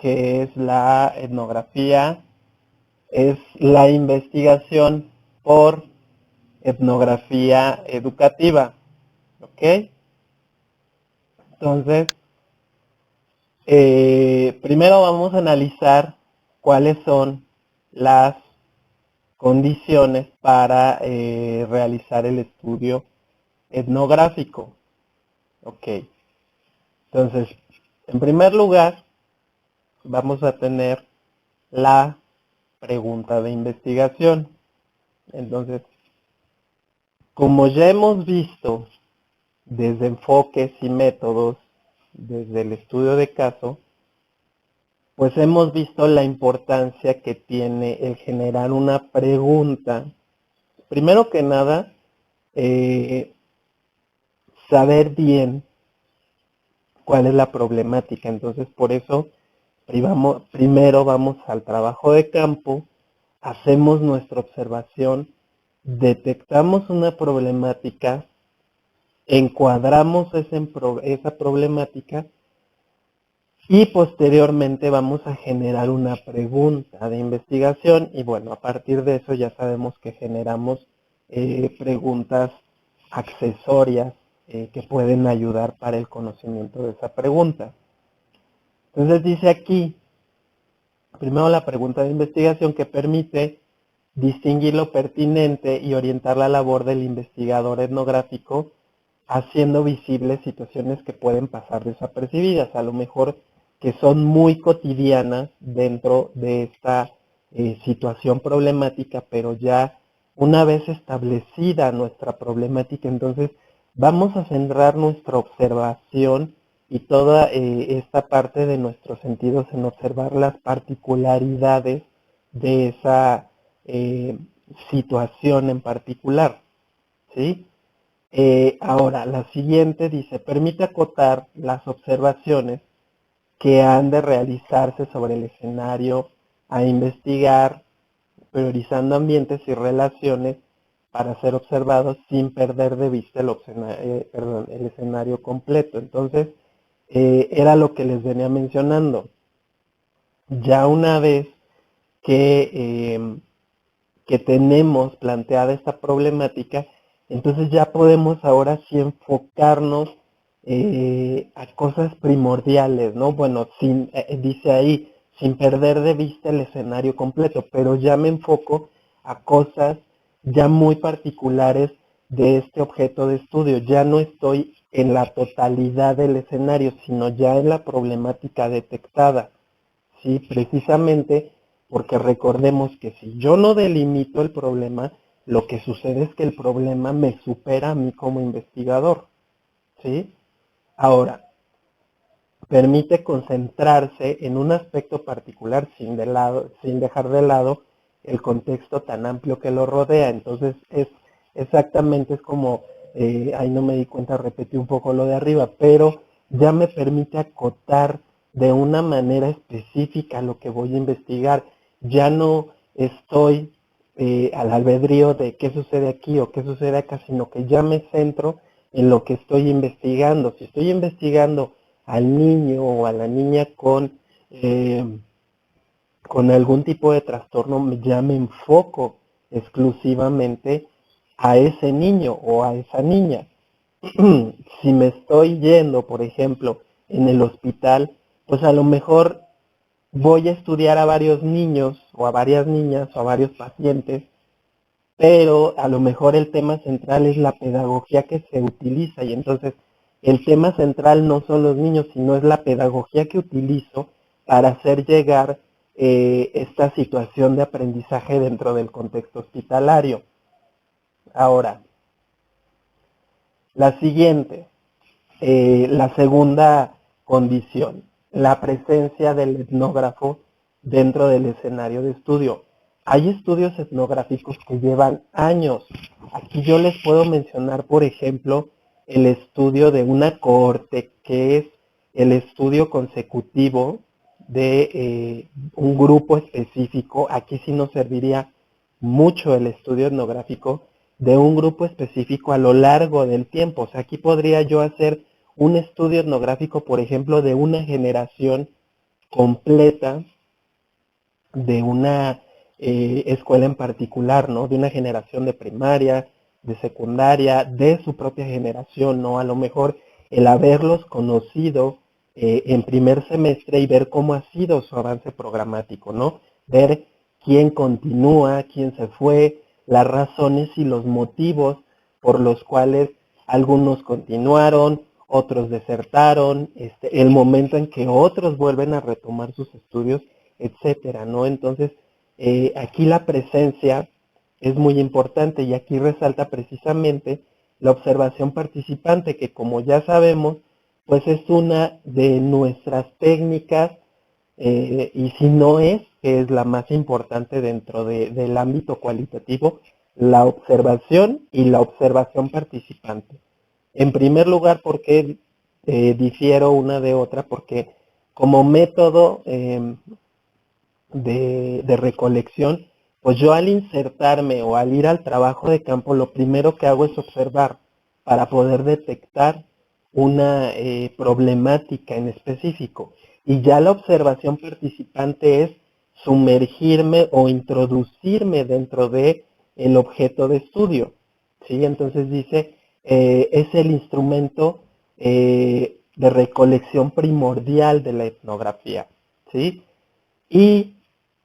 que es la etnografía, es la investigación por etnografía educativa, ¿ok? Entonces, primero vamos a analizar cuáles son las condiciones para realizar el estudio etnográfico, ¿ok? Entonces, en primer lugar, vamos a tener la pregunta de investigación. Entonces, como ya hemos visto desde enfoques y métodos, desde el estudio de caso, pues hemos visto la importancia que tiene el generar una pregunta. Primero que nada, saber bien cuál es la problemática. Entonces, por eso primero vamos al trabajo de campo, hacemos nuestra observación, detectamos una problemática, encuadramos esa problemática y posteriormente vamos a generar una pregunta de investigación y bueno, a partir de eso ya sabemos que generamos preguntas accesorias que pueden ayudar para el conocimiento de esa pregunta. Entonces dice aquí, primero la pregunta de investigación que permite distinguir lo pertinente y orientar la labor del investigador etnográfico, haciendo visibles situaciones que pueden pasar desapercibidas, a lo mejor que son muy cotidianas dentro de esta situación problemática, pero ya una vez establecida nuestra problemática, entonces vamos a centrar nuestra observación y toda esta parte de nuestros sentidos en observar las particularidades de esa situación en particular, ¿sí? Ahora, la siguiente dice, permite acotar las observaciones que han de realizarse sobre el escenario a investigar, priorizando ambientes y relaciones para ser observados sin perder de vista el escenario completo. Entonces, era lo que les venía mencionando. Ya una vez que tenemos planteada esta problemática, entonces ya podemos ahora sí enfocarnos a cosas primordiales, ¿no? Bueno, dice ahí, sin perder de vista el escenario completo, pero ya me enfoco a cosas ya muy particulares de este objeto de estudio. Ya no estoy en la totalidad del escenario, sino ya en la problemática detectada, ¿sí? Precisamente porque recordemos que si yo no delimito el problema, lo que sucede es que el problema me supera a mí como investigador, ¿sí? Ahora, permite concentrarse en un aspecto particular sin dejar de lado el contexto tan amplio que lo rodea. Entonces, exactamente es como, ahí no me di cuenta, repetí un poco lo de arriba, pero ya me permite acotar de una manera específica lo que voy a investigar. Ya no estoy al albedrío de qué sucede aquí o qué sucede acá, sino que ya me centro en lo que estoy investigando. Si estoy investigando al niño o a la niña con algún tipo de trastorno, ya me enfoco exclusivamente a ese niño o a esa niña. Si me estoy yendo, por ejemplo, en el hospital, pues a lo mejor voy a estudiar a varios niños o a varias niñas o a varios pacientes, pero a lo mejor el tema central es la pedagogía que se utiliza y entonces el tema central no son los niños, sino es la pedagogía que utilizo para hacer llegar esta situación de aprendizaje dentro del contexto hospitalario. Ahora, la siguiente, la segunda condición, la presencia del etnógrafo dentro del escenario de estudio. Hay estudios etnográficos que llevan años. Aquí yo les puedo mencionar, por ejemplo, el estudio de una cohorte, que es el estudio consecutivo de un grupo específico. Aquí sí nos serviría mucho el estudio etnográfico de un grupo específico a lo largo del tiempo. O sea, aquí podría yo hacer un estudio etnográfico, por ejemplo, de una generación completa de una escuela en particular, ¿no? De una generación de primaria, de secundaria, de su propia generación, ¿no? A lo mejor el haberlos conocido en primer semestre y ver cómo ha sido su avance programático, ¿no? Ver quién continúa, quién se fue, las razones y los motivos por los cuales algunos continuaron, otros desertaron, el momento en que otros vuelven a retomar sus estudios, etcétera, ¿no? Entonces, aquí la presencia es muy importante y aquí resalta precisamente la observación participante, que como ya sabemos, pues es una de nuestras técnicas, y si no es, que es la más importante dentro del ámbito cualitativo, la observación y la observación participante. En primer lugar, porque difiero una de otra, porque como método de recolección, pues yo al insertarme o al ir al trabajo de campo, lo primero que hago es observar para poder detectar una problemática en específico. Y ya la observación participante es sumergirme o introducirme dentro de el objeto de estudio. ¿Sí? Entonces dice, es el instrumento de recolección primordial de la etnografía. ¿Sí? Y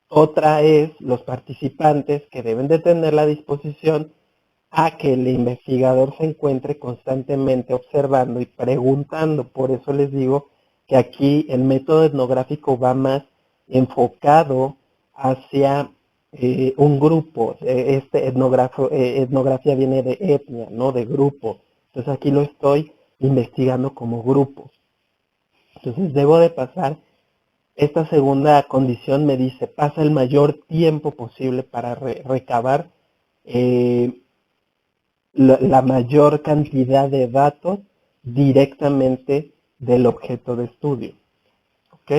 otra es los participantes que deben de tener la disposición a que el investigador se encuentre constantemente observando y preguntando. Por eso les digo que aquí el método etnográfico va más enfocado hacia un grupo. Etnografía viene de etnia, ¿no? De grupo. Entonces aquí lo estoy investigando como grupo. Entonces debo de pasar. Esta segunda condición me dice, pasa el mayor tiempo posible para recabar la mayor cantidad de datos directamente del objeto de estudio. ¿Ok?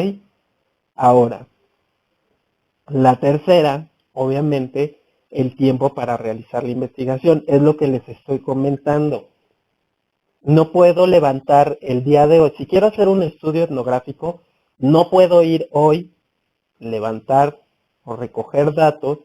Ahora, la tercera, obviamente, el tiempo para realizar la investigación. Es lo que les estoy comentando. No puedo levantar el día de hoy. Si quiero hacer un estudio etnográfico, no puedo ir hoy, levantar o recoger datos,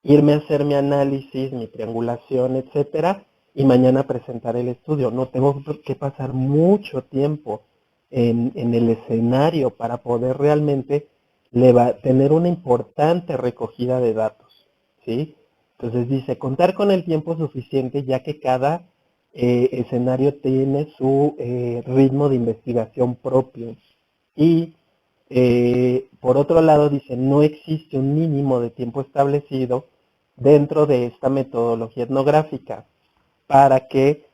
irme a hacer mi análisis, mi triangulación, etcétera, y mañana presentar el estudio. No, tengo que pasar mucho tiempo en el escenario para poder realmente tener una importante recogida de datos, ¿sí? Entonces dice, contar con el tiempo suficiente ya que cada escenario tiene su ritmo de investigación propio. Y por otro lado dice, no existe un mínimo de tiempo establecido dentro de esta metodología etnográfica para que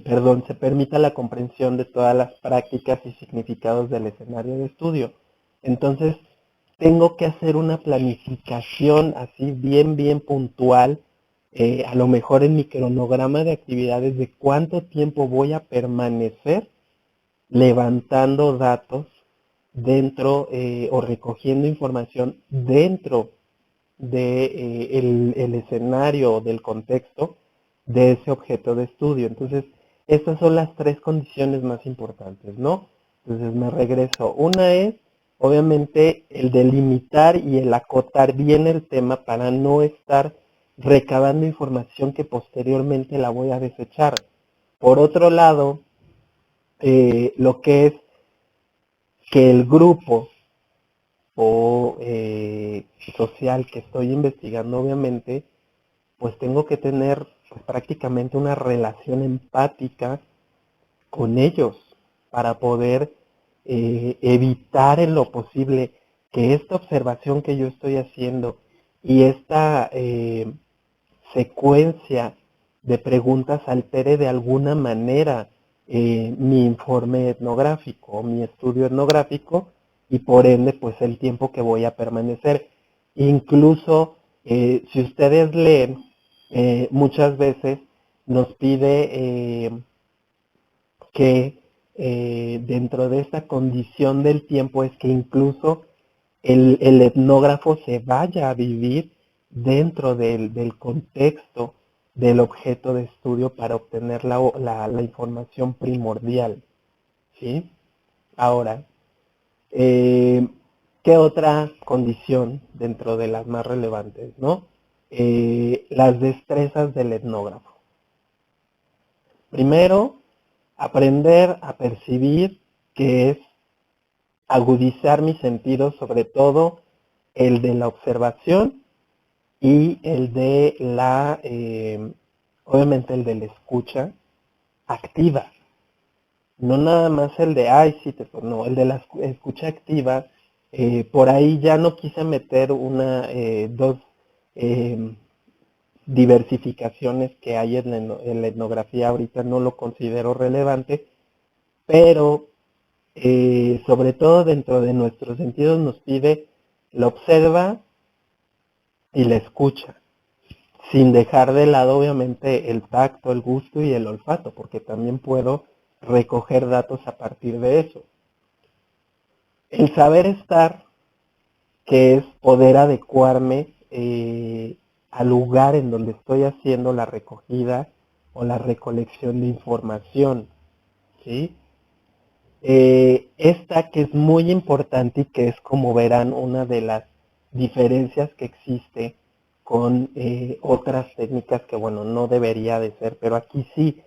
perdón, se permita la comprensión de todas las prácticas y significados del escenario de estudio. Entonces, tengo que hacer una planificación así bien puntual, a lo mejor en mi cronograma de actividades de cuánto tiempo voy a permanecer levantando datos dentro o recogiendo información dentro de el escenario o del contexto de ese objeto de estudio. Entonces, estas son las tres condiciones más importantes, ¿no? Entonces me regreso. Una es, obviamente, el delimitar y el acotar bien el tema para no estar recabando información que posteriormente la voy a desechar. Por otro lado, lo que es que el grupo o social que estoy investigando, obviamente, pues tengo que tener pues, prácticamente una relación empática con ellos para poder evitar en lo posible que esta observación que yo estoy haciendo y esta secuencia de preguntas altere de alguna manera mi informe etnográfico o mi estudio etnográfico y por ende pues el tiempo que voy a permanecer. Incluso si ustedes leen, muchas veces nos pide que dentro de esta condición del tiempo es que incluso el etnógrafo se vaya a vivir dentro del contexto del objeto de estudio para obtener la información primordial, ¿sí? Ahora, Eh, ¿Qué otra condición dentro de las más relevantes, no? Las destrezas del etnógrafo. Primero, aprender a percibir, que es agudizar mis sentidos, sobre todo el de la observación y el de obviamente el de la escucha activa. No nada más el de, ay, sí, no, el de la escucha activa. Por ahí ya no quise meter dos eh, diversificaciones que hay en la etnografía, ahorita no lo considero relevante, pero sobre todo dentro de nuestros sentidos nos pide la observa y la escucha, sin dejar de lado obviamente el tacto, el gusto y el olfato, porque también puedo recoger datos a partir de eso. El saber estar, que es poder adecuarme al lugar en donde estoy haciendo la recogida o la recolección de información, ¿sí? Esta que es muy importante y que es, como verán, una de las diferencias que existe con otras técnicas que, bueno, no debería de ser, pero aquí sí.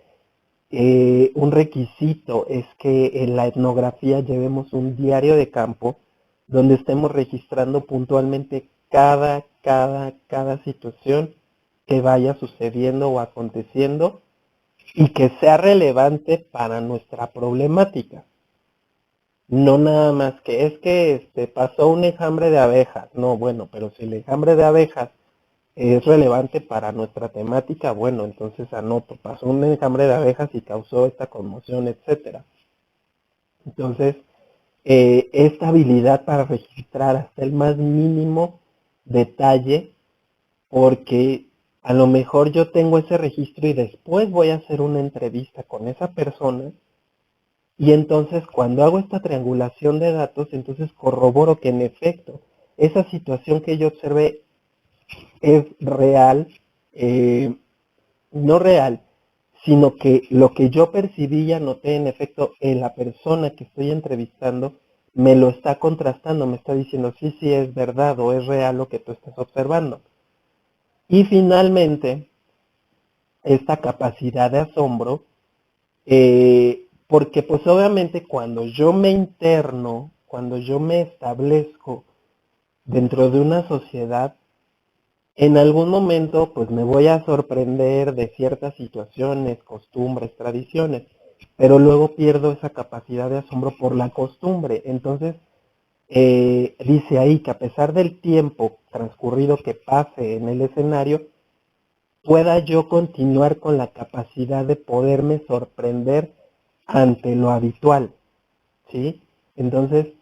Un requisito es que en la etnografía llevemos un diario de campo donde estemos registrando puntualmente cada situación que vaya sucediendo o aconteciendo y que sea relevante para nuestra problemática. No nada más que es que pasó un enjambre de abejas. No, bueno, pero si el enjambre de abejas es relevante para nuestra temática, bueno, entonces anoto, pasó un enjambre de abejas y causó esta conmoción, etcétera. Entonces, esta habilidad para registrar hasta el más mínimo detalle, porque a lo mejor yo tengo ese registro y después voy a hacer una entrevista con esa persona, y entonces cuando hago esta triangulación de datos, entonces corroboro que en efecto esa situación que yo observé es real, no real, sino que lo que yo percibí y anoté, en efecto, en la persona que estoy entrevistando, me lo está contrastando, me está diciendo, sí, sí, es verdad o es real lo que tú estás observando. Y finalmente, esta capacidad de asombro, porque pues obviamente cuando yo me interno, cuando yo me establezco dentro de una sociedad, en algún momento pues me voy a sorprender de ciertas situaciones, costumbres, tradiciones, pero luego pierdo esa capacidad de asombro por la costumbre. Entonces, dice ahí que a pesar del tiempo transcurrido que pase en el escenario, pueda yo continuar con la capacidad de poderme sorprender ante lo habitual, ¿sí? Entonces,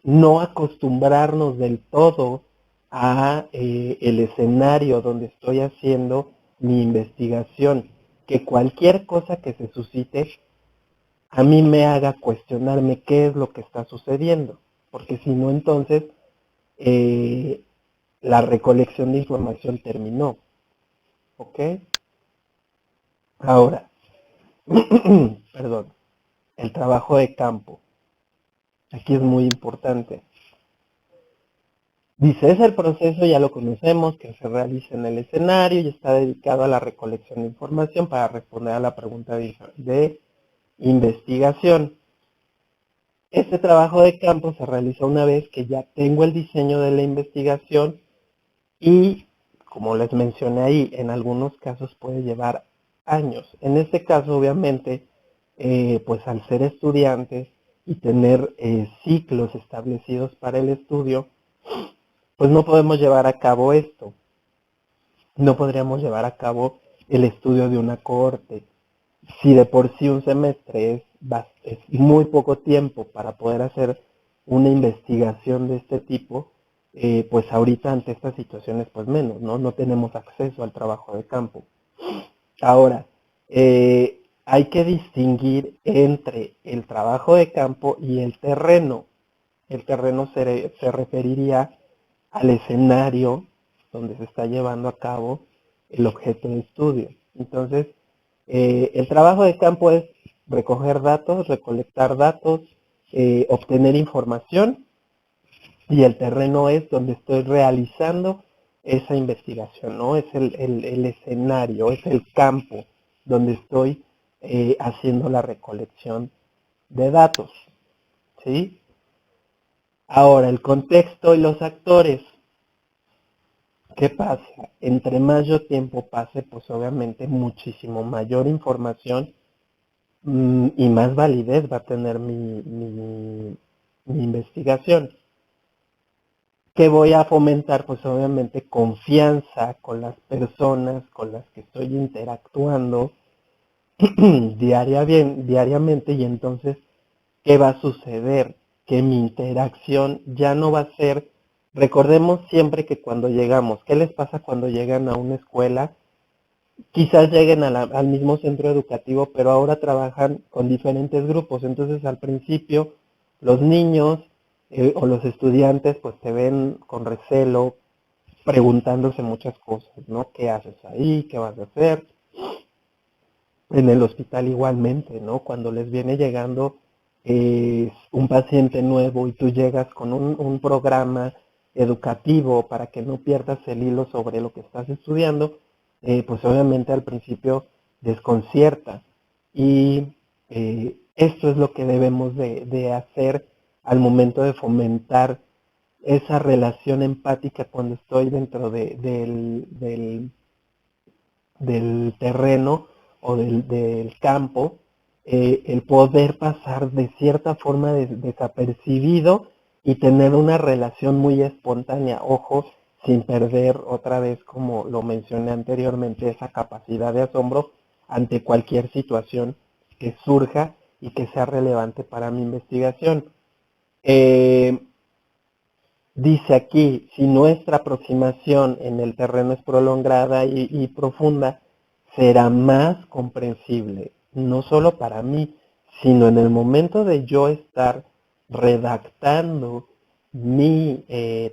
no acostumbrarnos del todo a el escenario donde estoy haciendo mi investigación, que cualquier cosa que se suscite a mí me haga cuestionarme qué es lo que está sucediendo, porque si no, entonces eh, la recolección de información terminó, ¿ok? Ahora, perdón, el trabajo de campo, aquí es muy importante. Dice, es el proceso, ya lo conocemos, que se realiza en el escenario y está dedicado a la recolección de información para responder a la pregunta de investigación. Este trabajo de campo se realiza una vez que ya tengo el diseño de la investigación y, como les mencioné ahí, en algunos casos puede llevar años. En este caso, obviamente, pues al ser estudiantes y tener ciclos establecidos para el estudio, pues no podemos llevar a cabo esto. No podríamos llevar a cabo el estudio de una cohorte. Si de por sí un semestre es muy poco tiempo para poder hacer una investigación de este tipo, pues ahorita ante estas situaciones pues menos, ¿no? No tenemos acceso al trabajo de campo. Ahora, hay que distinguir entre el trabajo de campo y el terreno. El terreno se referiría al escenario donde se está llevando a cabo el objeto de estudio. Entonces, el trabajo de campo es recoger datos, recolectar datos, obtener información, y el terreno es donde estoy realizando esa investigación, ¿no? Es el escenario, es el campo donde estoy haciendo la recolección de datos, ¿sí? Ahora, el contexto y los actores. ¿Qué pasa? Entre más yo tiempo pase, pues obviamente muchísimo mayor información y más validez va a tener mi investigación. ¿Qué voy a fomentar? Pues obviamente confianza con las personas con las que estoy interactuando diariamente, y entonces, ¿qué va a suceder? Que mi interacción ya no va a ser, recordemos siempre que cuando llegamos, ¿qué les pasa cuando llegan a una escuela? Quizás lleguen al mismo centro educativo, pero ahora trabajan con diferentes grupos. Entonces, al principio, los niños o los estudiantes, pues te ven con recelo, preguntándose muchas cosas, ¿no? ¿Qué haces ahí? ¿Qué vas a hacer? En el hospital igualmente, ¿no? Cuando les viene llegando un paciente nuevo y tú llegas con un programa educativo para que no pierdas el hilo sobre lo que estás estudiando, pues obviamente al principio desconcierta. Y esto es lo que debemos de hacer al momento de fomentar esa relación empática cuando estoy dentro del terreno o del campo, el poder pasar de cierta forma desapercibido y tener una relación muy espontánea, ojo, sin perder otra vez, como lo mencioné anteriormente, esa capacidad de asombro ante cualquier situación que surja y que sea relevante para mi investigación. Eh, Dice aquí, si nuestra aproximación en el terreno es prolongada y profunda, será más comprensible, no solo para mí, sino en el momento de yo estar redactando mi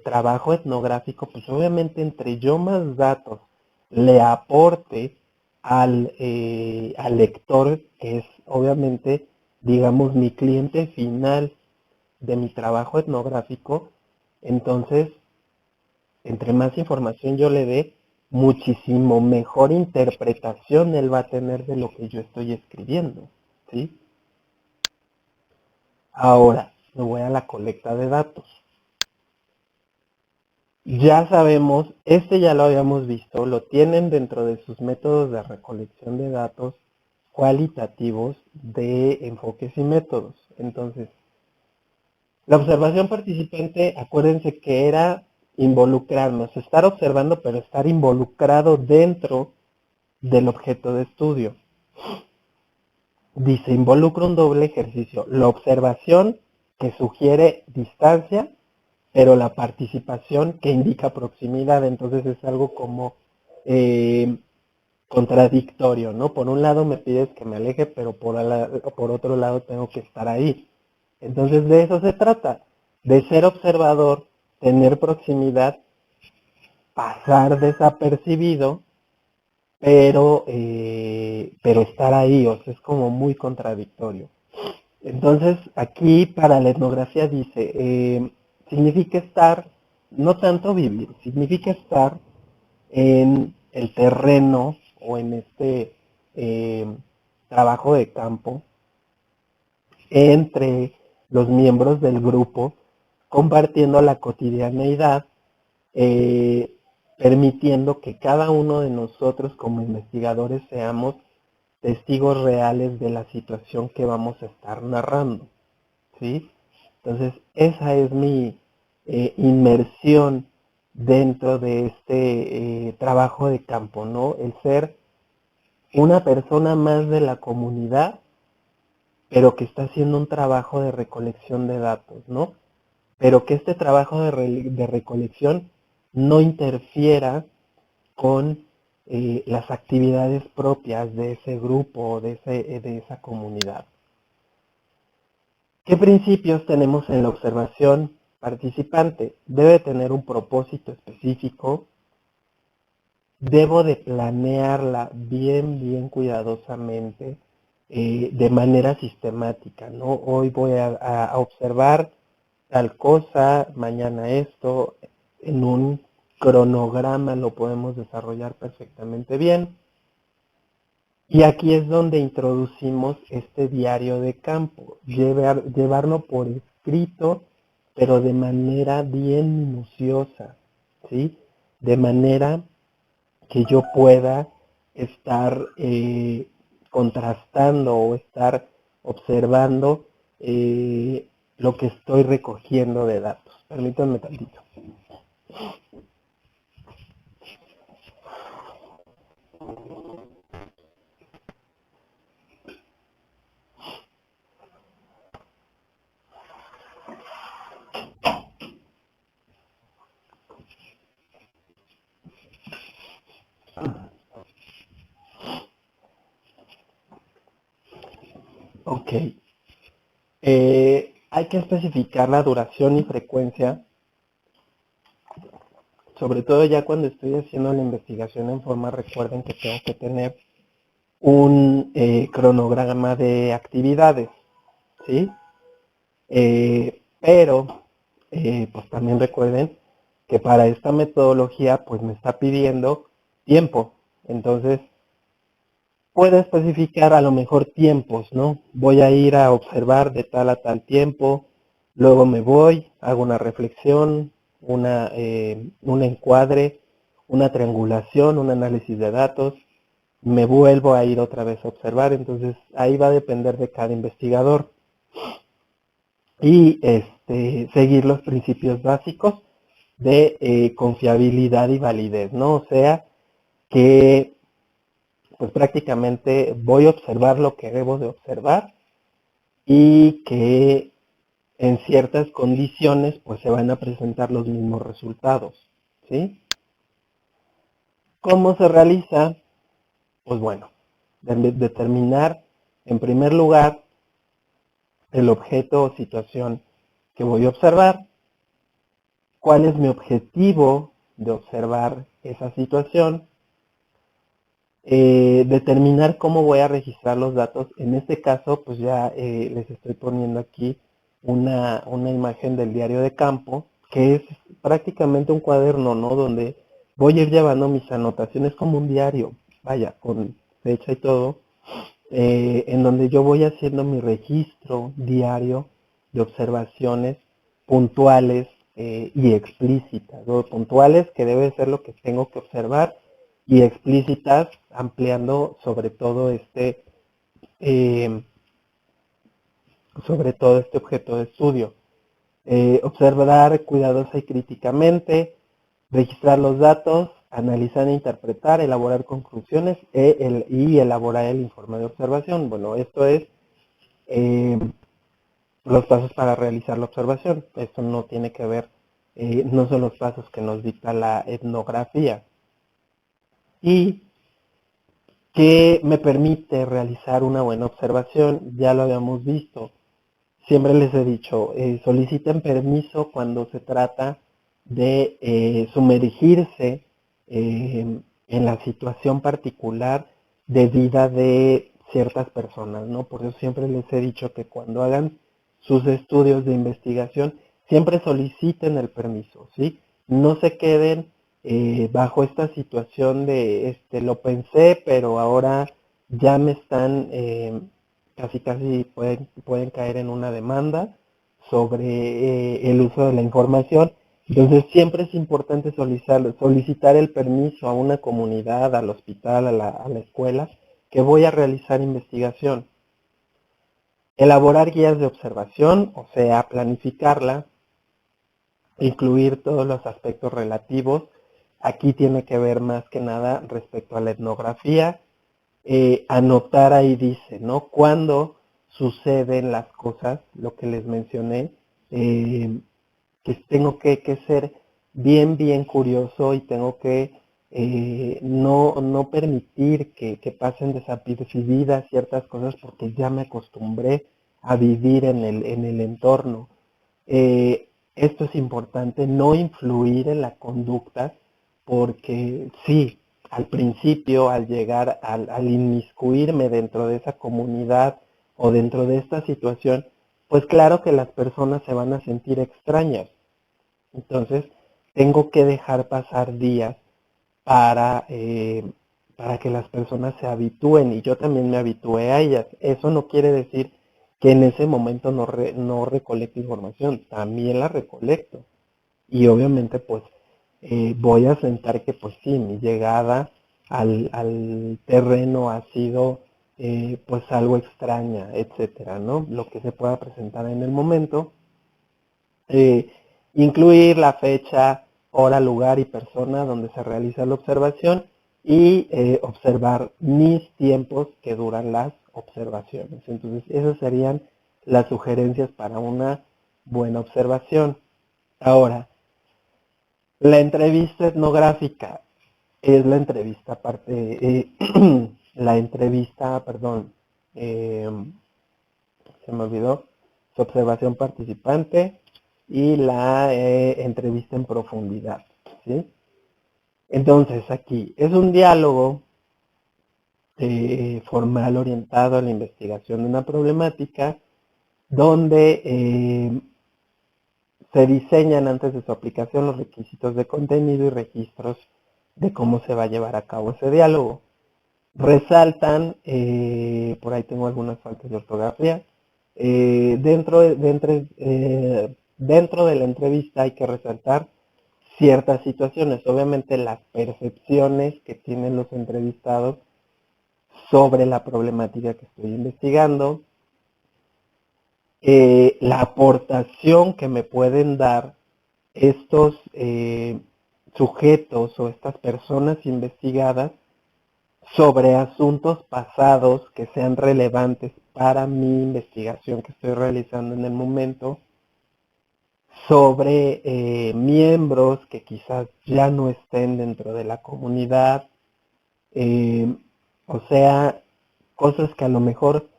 trabajo etnográfico, pues obviamente entre yo más datos le aporte al lector, que es obviamente, digamos, mi cliente final de mi trabajo etnográfico, entonces, entre más información yo le dé, muchísimo mejor interpretación él va a tener de lo que yo estoy escribiendo, ¿sí? Ahora, me voy a la colecta de datos. Ya sabemos, este ya lo habíamos visto, lo tienen dentro de sus métodos de recolección de datos cualitativos de enfoques y métodos. Entonces, la observación participante, acuérdense que era involucrarnos, estar observando, pero estar involucrado dentro del objeto de estudio. Dice, involucra un doble ejercicio, la observación que sugiere distancia, pero la participación que indica proximidad. Entonces es algo como contradictorio, ¿no? Por un lado me pides que me aleje, pero por otro lado tengo que estar ahí. Entonces de eso se trata, de ser observador, tener proximidad, pasar desapercibido, pero estar ahí, o sea, es como muy contradictorio. Entonces aquí para la etnografía dice, significa estar, no tanto vivir, significa estar en el terreno o en este trabajo de campo entre los miembros del grupo, compartiendo la cotidianeidad, eh, permitiendo que cada uno de nosotros como investigadores seamos testigos reales de la situación que vamos a estar narrando, ¿sí? Entonces, esa es mi inmersión dentro de este trabajo de campo, ¿no? El ser una persona más de la comunidad, pero que está haciendo un trabajo de recolección de datos, ¿no? Pero que este trabajo de recolección no interfiera con las actividades propias de ese grupo, de esa comunidad. ¿Qué principios tenemos en la observación participante? Debe tener un propósito específico, debo de planearla bien cuidadosamente, de manera sistemática, ¿no? Hoy voy a observar tal cosa, mañana esto, en un cronograma lo podemos desarrollar perfectamente bien. Y aquí es donde introducimos este diario de campo, llevarlo por escrito, pero de manera bien minuciosa, ¿sí? De manera que yo pueda estar contrastando o estar observando lo que estoy recogiendo de datos. Permítanme tantito. Ok. Hay que especificar la duración y frecuencia, sobre todo ya cuando estoy haciendo la investigación en forma, recuerden que tengo que tener un cronograma de actividades, ¿sí? Pero, pues también recuerden que para esta metodología, pues me está pidiendo tiempo. Entonces, puedo especificar a lo mejor tiempos, ¿no? Voy a ir a observar de tal a tal tiempo, luego me voy, hago una reflexión, un encuadre, una triangulación, un análisis de datos, me vuelvo a ir otra vez a observar, entonces ahí va a depender de cada investigador. Y seguir los principios básicos de confiabilidad y validez, ¿no? O sea, que pues prácticamente voy a observar lo que debo de observar y que en ciertas condiciones pues se van a presentar los mismos resultados, ¿sí? ¿Cómo se realiza? Pues bueno, determinar en primer lugar el objeto o situación que voy a observar, cuál es mi objetivo de observar esa situación, determinar cómo voy a registrar los datos. En este caso, pues ya les estoy poniendo aquí una imagen del diario de campo, que es prácticamente un cuaderno, ¿no? Donde voy a ir llevando mis anotaciones como un diario, vaya, con fecha y todo, en donde yo voy haciendo mi registro diario de observaciones puntuales y explícitas, ¿no? Puntuales, que debe ser lo que tengo que observar, y explícitas, ampliando eh, sobre todo este objeto de estudio. Observar cuidadosa y críticamente, registrar los datos, analizar e interpretar, elaborar conclusiones y elaborar el informe de observación. Bueno, esto es eh, los pasos para realizar la observación. Esto no tiene que ver, no son los pasos que nos dicta la etnografía. Y que me permite realizar una buena observación, ya lo habíamos visto. Siempre les he dicho, soliciten permiso cuando se trata de sumergirse en la situación particular de vida de ciertas personas, ¿no? Por eso siempre les he dicho que cuando hagan sus estudios de investigación, siempre soliciten el permiso, ¿sí? No se queden bajo esta situación de, lo pensé, pero ahora ya me están casi pueden caer en una demanda sobre el uso de la información. Entonces siempre es importante solicitar el permiso a una comunidad, al hospital, a la escuela, que voy a realizar investigación. Elaborar guías de observación, o sea, planificarla, incluir todos los aspectos relativos. Aquí tiene que ver más que nada respecto a la etnografía, anotar ahí dice, ¿no? Cuando suceden las cosas, lo que les mencioné, que tengo que ser bien curioso y tengo que no permitir que pasen desapercibidas ciertas cosas porque ya me acostumbré a vivir en el entorno. Esto es importante, no influir en la conducta porque sí, al principio, al llegar, al inmiscuirme dentro de esa comunidad o dentro de esta situación, pues claro que las personas se van a sentir extrañas. Entonces, tengo que dejar pasar días para, para que las personas se habitúen y yo también me habitué a ellas. Eso no quiere decir que en ese momento no recolecto información, también la recolecto. Y obviamente pues voy a sentar que pues sí, mi llegada al terreno ha sido pues algo extraña, etcétera, ¿no? Lo que se pueda presentar en el momento. Eh, Incluir la fecha, hora, lugar y persona donde se realiza la observación y observar mis tiempos que duran las observaciones. Entonces, esas serían las sugerencias para una buena observación. Ahora, la entrevista etnográfica es la entrevista la entrevista, perdón, eh, se me olvidó, su observación participante y la entrevista en profundidad, ¿sí? Entonces, aquí es un diálogo formal orientado a la investigación de una problemática donde se diseñan antes de su aplicación los requisitos de contenido y registros de cómo se va a llevar a cabo ese diálogo. Resaltan, por ahí tengo algunas faltas de ortografía, dentro de la entrevista hay que resaltar ciertas situaciones, obviamente las percepciones que tienen los entrevistados sobre la problemática que estoy investigando, la aportación que me pueden dar estos sujetos o estas personas investigadas sobre asuntos pasados que sean relevantes para mi investigación que estoy realizando en el momento, sobre miembros que quizás ya no estén dentro de la comunidad, o sea, cosas que a lo mejor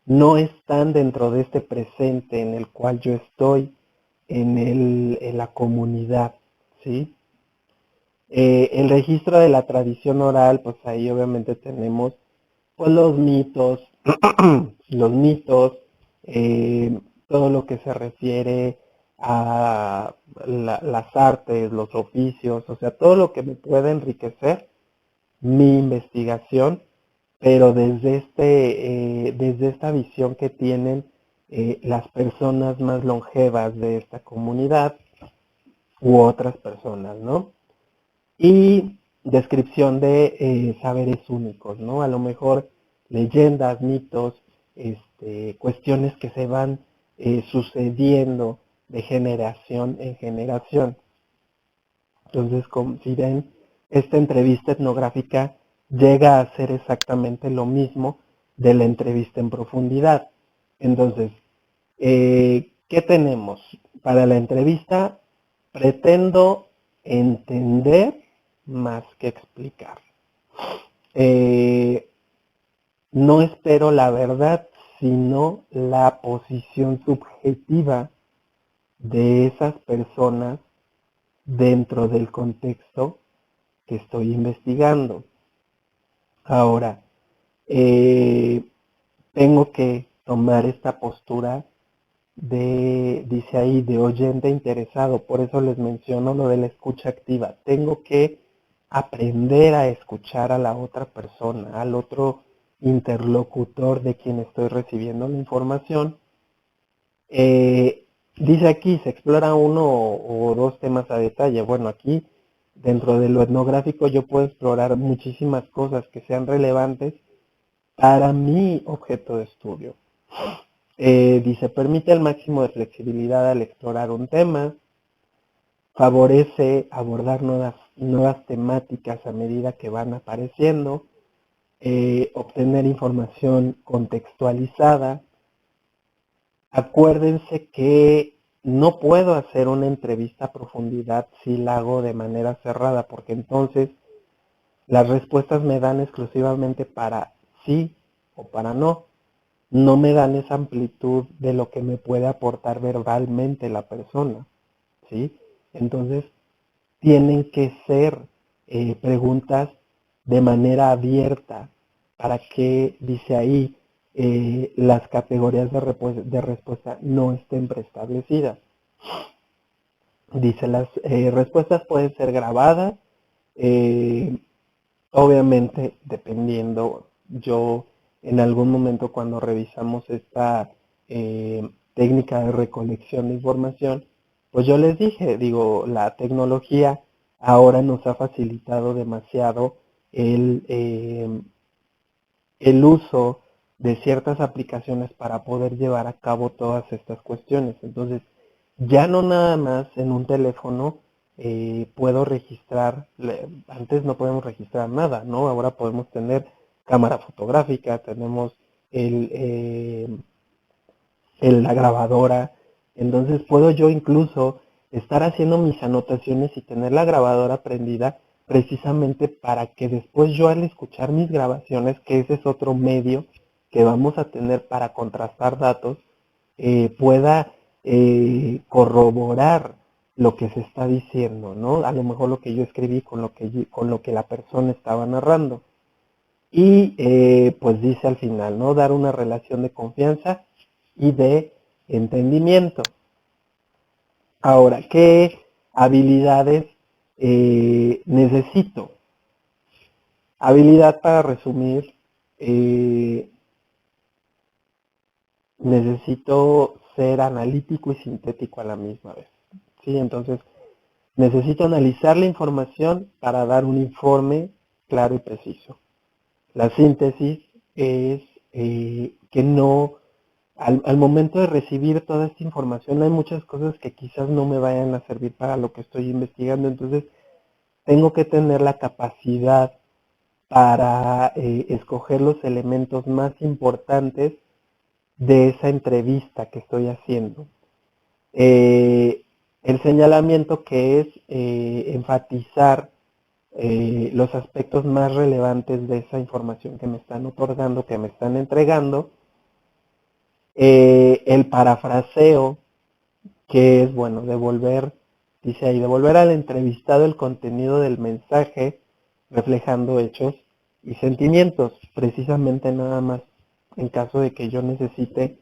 no están dentro de este presente en el cual yo estoy en la comunidad, ¿sí? El registro de la tradición oral, pues ahí obviamente tenemos pues los mitos, los mitos, todo lo que se refiere a las artes, los oficios, o sea, todo lo que me puede enriquecer mi investigación, pero desde esta visión que tienen las personas más longevas de esta comunidad u otras personas, ¿no? Y descripción de saberes únicos, ¿no? A lo mejor leyendas, mitos, cuestiones que se van sucediendo de generación en generación. Entonces, como si ven, esta entrevista etnográfica llega a ser exactamente lo mismo de la entrevista en profundidad. Entonces, ¿qué tenemos? Para la entrevista pretendo entender más que explicar. No espero la verdad, sino la posición subjetiva de esas personas dentro del contexto que estoy investigando. Ahora, tengo que tomar esta postura dice ahí, de oyente interesado. Por eso les menciono lo de la escucha activa. Tengo que aprender a escuchar a la otra persona, al otro interlocutor de quien estoy recibiendo la información. Dice aquí, se explora uno o dos temas a detalle. Bueno, aquí, dentro de lo etnográfico, yo puedo explorar muchísimas cosas que sean relevantes para mi objeto de estudio. Dice, permite el máximo de flexibilidad al explorar un tema, favorece abordar nuevas temáticas a medida que van apareciendo, obtener información contextualizada. Acuérdense que no puedo hacer una entrevista a profundidad si la hago de manera cerrada, porque entonces las respuestas me dan exclusivamente para sí o para no. No me dan esa amplitud de lo que me puede aportar verbalmente la persona, ¿sí? Entonces, tienen que ser preguntas de manera abierta. ¿Para qué dice ahí las categorías de respuesta no estén preestablecidas? Dice, las respuestas pueden ser grabadas, obviamente dependiendo. Yo en algún momento cuando revisamos esta técnica de recolección de información, pues yo les dije, digo, la tecnología ahora nos ha facilitado demasiado el uso de ciertas aplicaciones para poder llevar a cabo todas estas cuestiones. Entonces, ya no nada más en un teléfono puedo registrar, antes no podemos registrar nada, ¿no? Ahora podemos tener cámara fotográfica, tenemos la grabadora, entonces puedo yo incluso estar haciendo mis anotaciones y tener la grabadora prendida precisamente para que después yo al escuchar mis grabaciones, que ese es otro medio que vamos a tener para contrastar datos, pueda corroborar lo que se está diciendo, ¿no? A lo mejor lo que yo escribí con lo que la persona estaba narrando. Y pues dice al final, ¿no? Dar una relación de confianza y de entendimiento. Ahora, ¿qué habilidades necesito? Habilidad para resumir, necesito ser analítico y sintético a la misma vez. ¿Sí? Entonces, necesito analizar la información para dar un informe claro y preciso. La síntesis es que no, al momento de recibir toda esta información hay muchas cosas que quizás no me vayan a servir para lo que estoy investigando, entonces tengo que tener la capacidad para escoger los elementos más importantes de esa entrevista que estoy haciendo. El señalamiento que es enfatizar los aspectos más relevantes de esa información que me están otorgando, que me están entregando. El parafraseo, que es, bueno, dice ahí, devolver al entrevistado el contenido del mensaje, reflejando hechos y sentimientos, precisamente nada más en caso de que yo necesite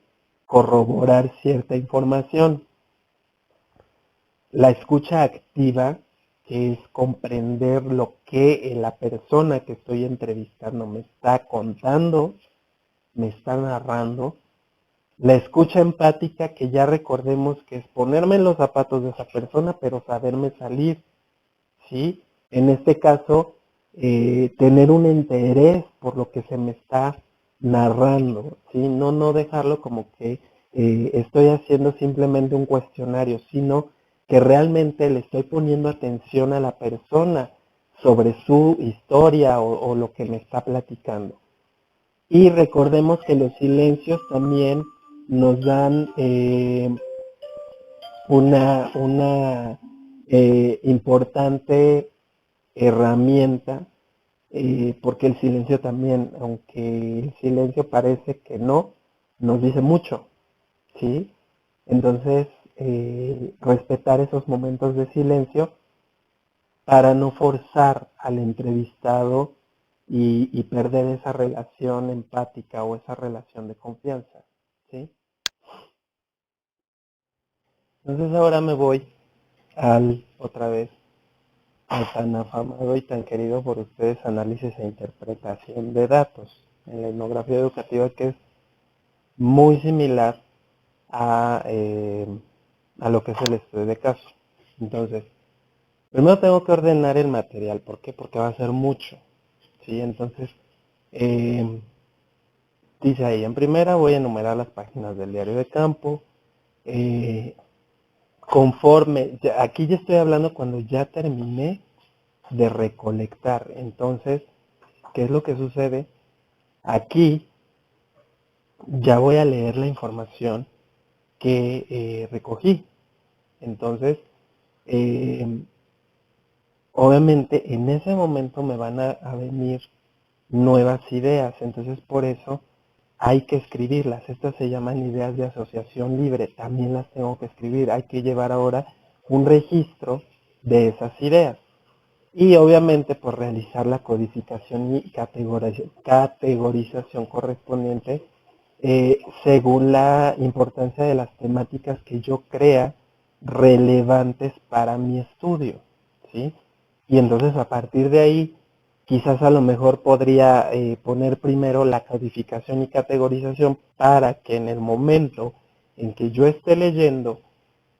corroborar cierta información. La escucha activa, que es comprender lo que la persona que estoy entrevistando me está contando, me está narrando. La escucha empática, que ya recordemos que es ponerme en los zapatos de esa persona, pero saberme salir, ¿sí? En este caso, tener un interés por lo que se me está narrando, ¿sí? No dejarlo como que estoy haciendo simplemente un cuestionario, sino que realmente le estoy poniendo atención a la persona sobre su historia o lo que me está platicando. Y recordemos que los silencios también nos dan una importante herramienta, porque el silencio también, aunque el silencio parece que no, nos dice mucho, ¿sí? Entonces, respetar esos momentos de silencio para no forzar al entrevistado y perder esa relación empática o esa relación de confianza, ¿sí? Entonces ahora me voy otra vez, al tan afamado y tan querido por ustedes análisis e interpretación de datos en la etnografía educativa, que es muy similar a lo que es el estudio de caso. Entonces, primero tengo que ordenar el material. ¿Por qué? Porque va a ser mucho, ¿sí? Entonces, dice ahí, en primera voy a enumerar las páginas del diario de campo. Conforme, aquí ya estoy hablando cuando ya terminé de recolectar. Entonces, ¿qué es lo que sucede? Aquí ya voy a leer la información que recogí. Entonces, obviamente en ese momento me van a venir nuevas ideas. Entonces, por eso hay que escribirlas. Estas se llaman ideas de asociación libre. También las tengo que escribir. Hay que llevar ahora un registro de esas ideas. y obviamente pues realizar la codificación y categorización correspondiente según la importancia de las temáticas que yo crea relevantes para mi estudio, ¿sí? Y entonces a partir de ahí, quizás a lo mejor podría poner primero la codificación y categorización para que en el momento en que yo esté leyendo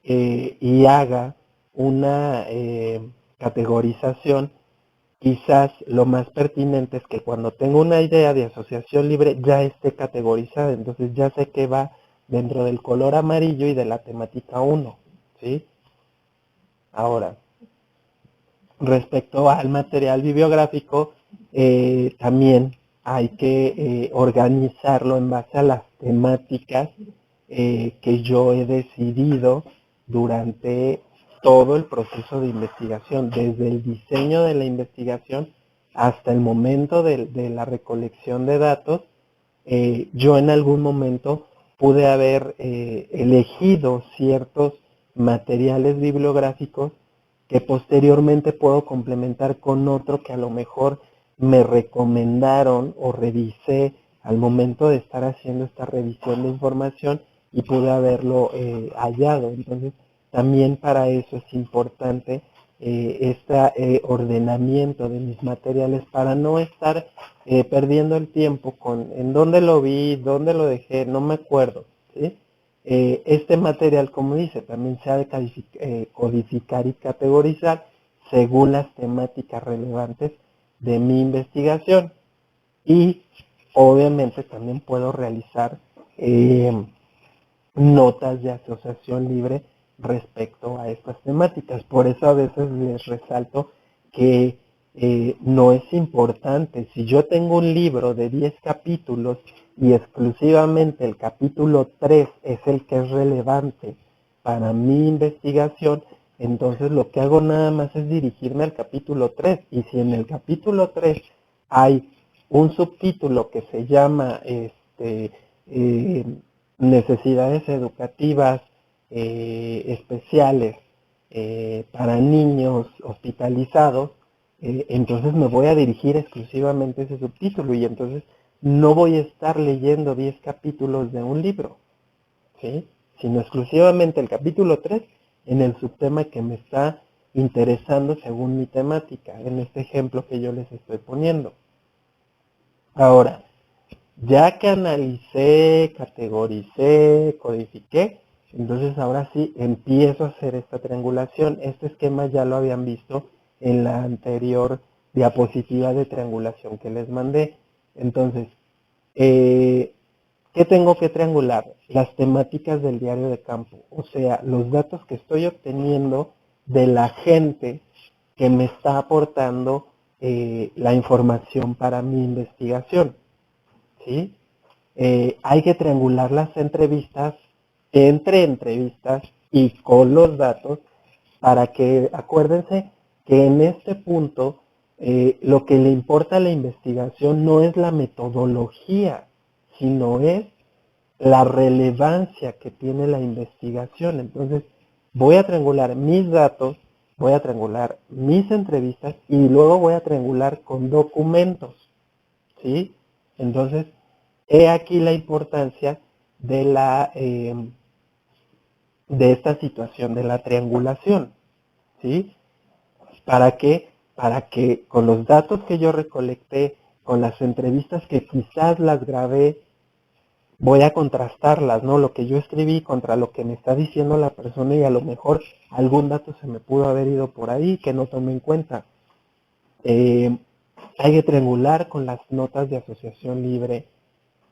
y haga una categorización, quizás lo más pertinente es que cuando tengo una idea de asociación libre ya esté categorizada, entonces ya sé que va dentro del color amarillo y de la temática 1, ¿sí? Ahora, respecto al material bibliográfico, también hay que organizarlo en base a las temáticas que yo he decidido durante todo el proceso de investigación, desde el diseño de la investigación hasta el momento de la recolección de datos. Yo en algún momento pude haber elegido ciertos materiales bibliográficos que posteriormente puedo complementar con otro que a lo mejor me recomendaron o revisé al momento de estar haciendo esta revisión de información y pude haberlo hallado. Entonces, también para eso es importante este ordenamiento de mis materiales para no estar perdiendo el tiempo con en dónde lo vi, dónde lo dejé, no me acuerdo, ¿sí? Este material, como dice, también se ha de codificar y categorizar según las temáticas relevantes de mi investigación. Y obviamente también puedo realizar notas de asociación libre respecto a estas temáticas. Por eso a veces les resalto que no es importante. Si yo tengo un libro de 10 capítulos y exclusivamente el capítulo 3 es el que es relevante para mi investigación, entonces lo que hago nada más es dirigirme al capítulo 3. Y si en el capítulo 3 hay un subtítulo que se llama necesidades educativas especiales para niños hospitalizados, entonces me voy a dirigir exclusivamente a ese subtítulo y entonces no voy a estar leyendo 10 capítulos de un libro, ¿sí? Sino exclusivamente el capítulo 3 en el subtema que me está interesando según mi temática, en este ejemplo que yo les estoy poniendo. Ahora, ya que analicé, categoricé, codifiqué, entonces ahora sí empiezo a hacer esta triangulación. Este esquema ya lo habían visto en la anterior diapositiva de triangulación que les mandé. Entonces, ¿qué tengo que triangular? Las temáticas del diario de campo, o sea, los datos que estoy obteniendo de la gente que me está aportando la información para mi investigación. ¿Sí? Hay que triangular las entrevistas entre entrevistas y con los datos para que, acuérdense que en este punto lo que le importa a la investigación no es la metodología, sino es la relevancia que tiene la investigación. Entonces, voy a triangular mis datos, voy a triangular mis entrevistas y luego voy a triangular con documentos, ¿sí? Entonces, he aquí la importancia de de esta situación de la triangulación, ¿sí? ¿Para qué? Para que con los datos que yo recolecté, con las entrevistas que quizás las grabé, voy a contrastarlas, ¿no? Lo que yo escribí contra lo que me está diciendo la persona y a lo mejor algún dato se me pudo haber ido por ahí que no tomé en cuenta. Hay que triangular con las notas de asociación libre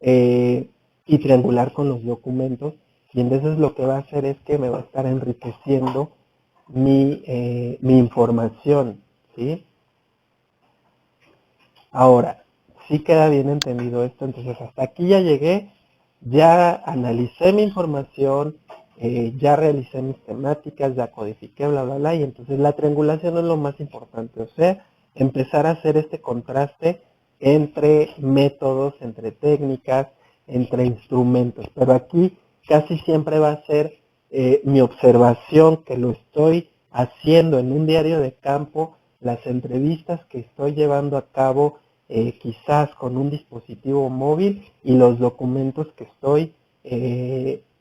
y triangular con los documentos, y entonces lo que va a hacer es que me va a estar enriqueciendo mi información, ¿sí? Ahora, sí queda bien entendido esto, entonces hasta aquí ya llegué, ya analicé mi información, ya realicé mis temáticas, ya codifiqué, bla, bla, bla, y entonces la triangulación es lo más importante, o sea, empezar a hacer este contraste entre métodos, entre técnicas, entre instrumentos, pero aquí casi siempre va a ser mi observación que lo estoy haciendo en un diario de campo, las entrevistas que estoy llevando a cabo quizás con un dispositivo móvil y los documentos que estoy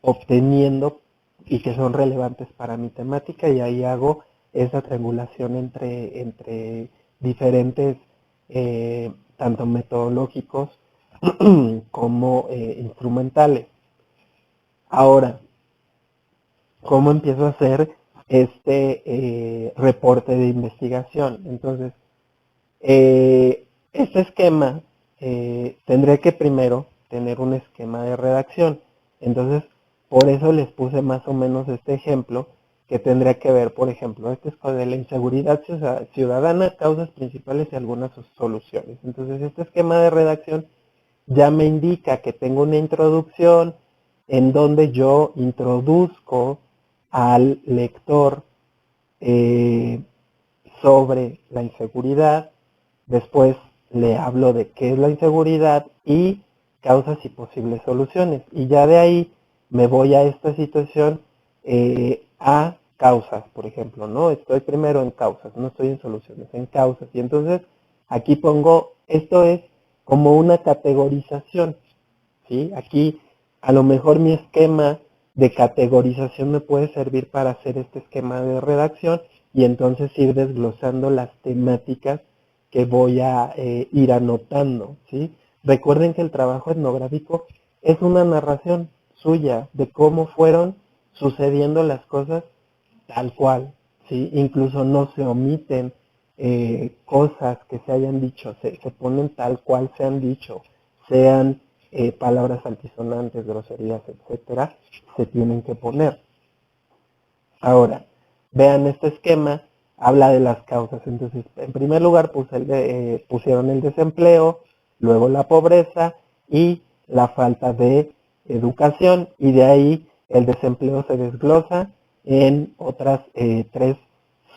obteniendo y que son relevantes para mi temática, y ahí hago esa triangulación entre diferentes, tanto metodológicos como instrumentales. Ahora, ¿cómo empiezo a hacer este reporte de investigación? Entonces, este esquema tendré que primero tener un esquema de redacción. Entonces, por eso les puse más o menos este ejemplo, que tendría que ver, por ejemplo, este es de la inseguridad ciudadana, causas principales y algunas soluciones. Entonces, este esquema de redacción ya me indica que tengo una introducción en donde yo introduzco al lector sobre la inseguridad. Después le hablo de qué es la inseguridad y causas y posibles soluciones. Y ya de ahí me voy a esta situación a causas, por ejemplo, ¿no? Estoy primero en causas, no estoy en soluciones, en causas. Y entonces aquí pongo, esto es como una categorización, ¿sí? Aquí a lo mejor mi esquema de categorización me puede servir para hacer este esquema de redacción y entonces ir desglosando las temáticas que voy a ir anotando, ¿sí? Recuerden que el trabajo etnográfico es una narración suya de cómo fueron sucediendo las cosas tal cual, ¿sí? Incluso no se omiten cosas que se hayan dicho, se ponen tal cual se han dicho, sean palabras altisonantes, groserías, etcétera, se tienen que poner. Ahora, vean este esquema, habla de las causas. Entonces, en primer lugar pusieron el desempleo, luego la pobreza y la falta de educación, y de ahí el desempleo se desglosa en otras tres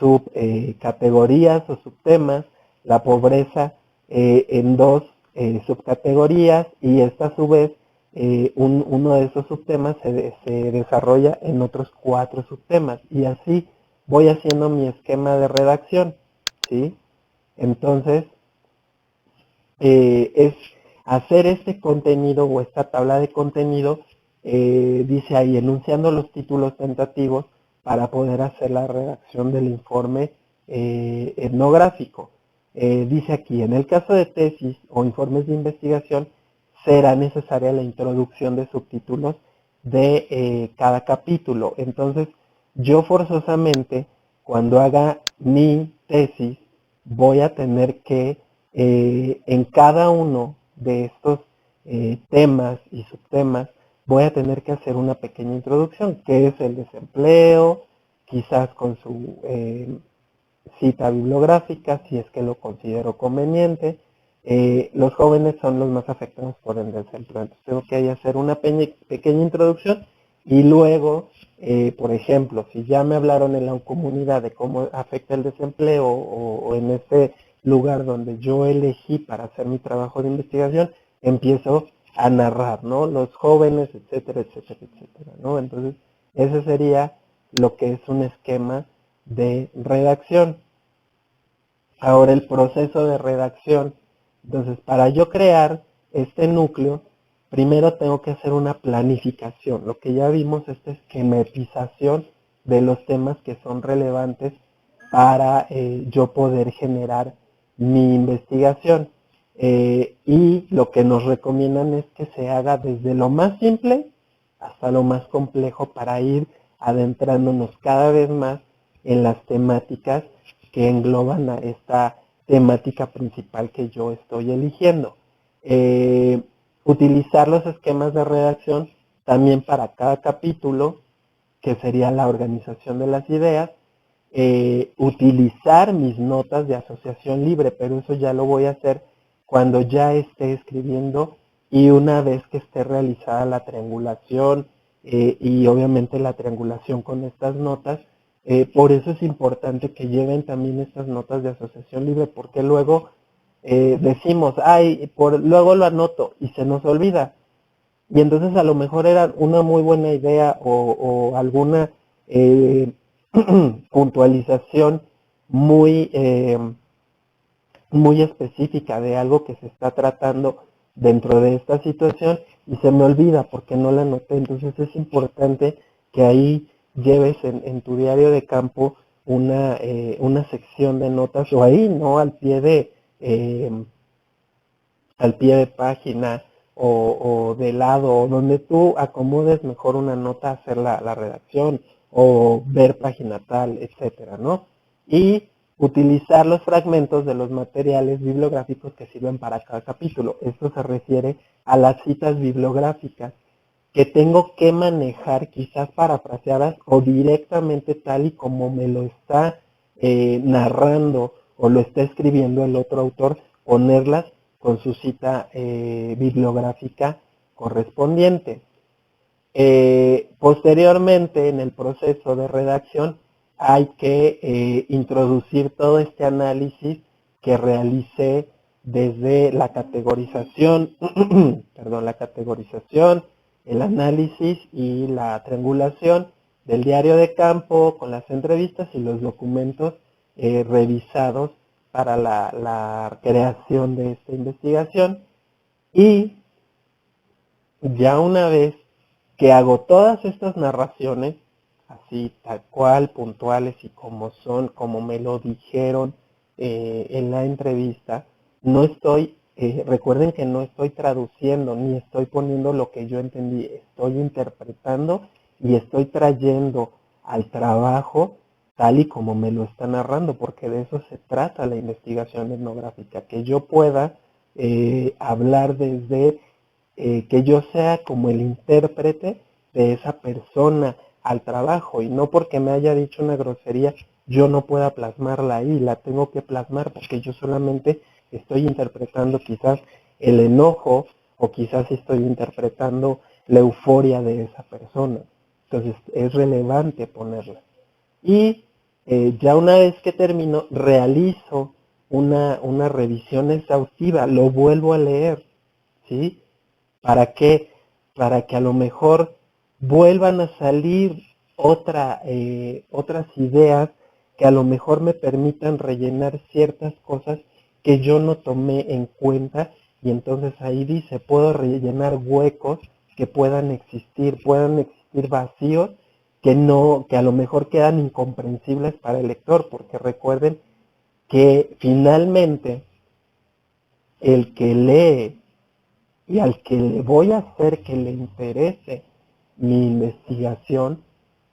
subcategorías o subtemas, la pobreza en dos subcategorías, y esta a su vez uno de esos subtemas se desarrolla en otros 4 subtemas, y así voy haciendo mi esquema de redacción, ¿sí? Entonces, es hacer este contenido o esta tabla de contenido, dice ahí, enunciando los títulos tentativos para poder hacer la redacción del informe etnográfico. Dice aquí, en el caso de tesis o informes de investigación, será necesaria la introducción de subtítulos de cada capítulo. Entonces, yo forzosamente, cuando haga mi tesis, voy a tener que en cada uno de estos temas y subtemas voy a tener que hacer una pequeña introducción, que es el desempleo, quizás con su cita bibliográfica, si es que lo considero conveniente. Los jóvenes son los más afectados por el desempleo, entonces tengo que hacer una pequeña introducción y luego, por ejemplo, si ya me hablaron en la comunidad de cómo afecta el desempleo o en ese lugar donde yo elegí para hacer mi trabajo de investigación, empiezo a narrar, ¿no? Los jóvenes, etcétera, etcétera, etcétera, ¿no? Entonces, ese sería lo que es un esquema de redacción. Ahora el proceso de redacción. Entonces, para yo crear este núcleo, primero tengo que hacer una planificación. Lo que ya vimos, esta esquematización de los temas que son relevantes para yo poder generar mi investigación. Y lo que nos recomiendan es que se haga desde lo más simple hasta lo más complejo para ir adentrándonos cada vez más en las temáticas que engloban a esta temática principal que yo estoy eligiendo. Utilizar los esquemas de redacción también para cada capítulo, que sería la organización de las ideas. Utilizar mis notas de asociación libre, pero eso ya lo voy a hacer cuando ya esté escribiendo y una vez que esté realizada la triangulación y obviamente la triangulación con estas notas. Por eso es importante que lleven también estas notas de asociación libre, porque luego decimos, ay, luego lo anoto y se nos olvida. Y entonces a lo mejor era una muy buena idea o alguna puntualización muy, muy específica de algo que se está tratando dentro de esta situación y se me olvida porque no la anoté. Entonces es importante que ahí lleves en tu diario de campo una sección de notas o ahí, ¿no? Al pie de página o de lado, o donde tú acomodes mejor una nota, hacer la redacción o ver página tal, etcétera, ¿no? Y utilizar los fragmentos de los materiales bibliográficos que sirven para cada capítulo. Esto se refiere a las citas bibliográficas que tengo que manejar quizás parafraseadas o directamente tal y como me lo está narrando o lo está escribiendo el otro autor, ponerlas con su cita bibliográfica correspondiente. Posteriormente, en el proceso de redacción, hay que introducir todo este análisis que realicé desde la categorización, perdón, la categorización, el análisis y la triangulación del diario de campo con las entrevistas y los documentos revisados para la creación de esta investigación. Y ya una vez que hago todas estas narraciones, así tal cual, puntuales y como son, como me lo dijeron en la entrevista, no estoy, recuerden que no estoy traduciendo ni estoy poniendo lo que yo entendí, estoy interpretando y estoy trayendo al trabajo tal y como me lo está narrando, porque de eso se trata la investigación etnográfica, que yo pueda hablar desde que yo sea como el intérprete de esa persona al trabajo y no porque me haya dicho una grosería yo no pueda plasmarla ahí, la tengo que plasmar porque yo solamente estoy interpretando quizás el enojo o quizás estoy interpretando la euforia de esa persona. Entonces es relevante ponerla. Y ya una vez que termino, realizo una revisión exhaustiva, lo vuelvo a leer, ¿sí? ¿Para qué? Para que a lo mejor vuelvan a salir otras ideas que a lo mejor me permitan rellenar ciertas cosas que yo no tomé en cuenta y entonces ahí dice, puedo rellenar huecos que puedan existir vacíos que no, que a lo mejor quedan incomprensibles para el lector, porque recuerden que finalmente el que lee y al que le voy a hacer que le interese mi investigación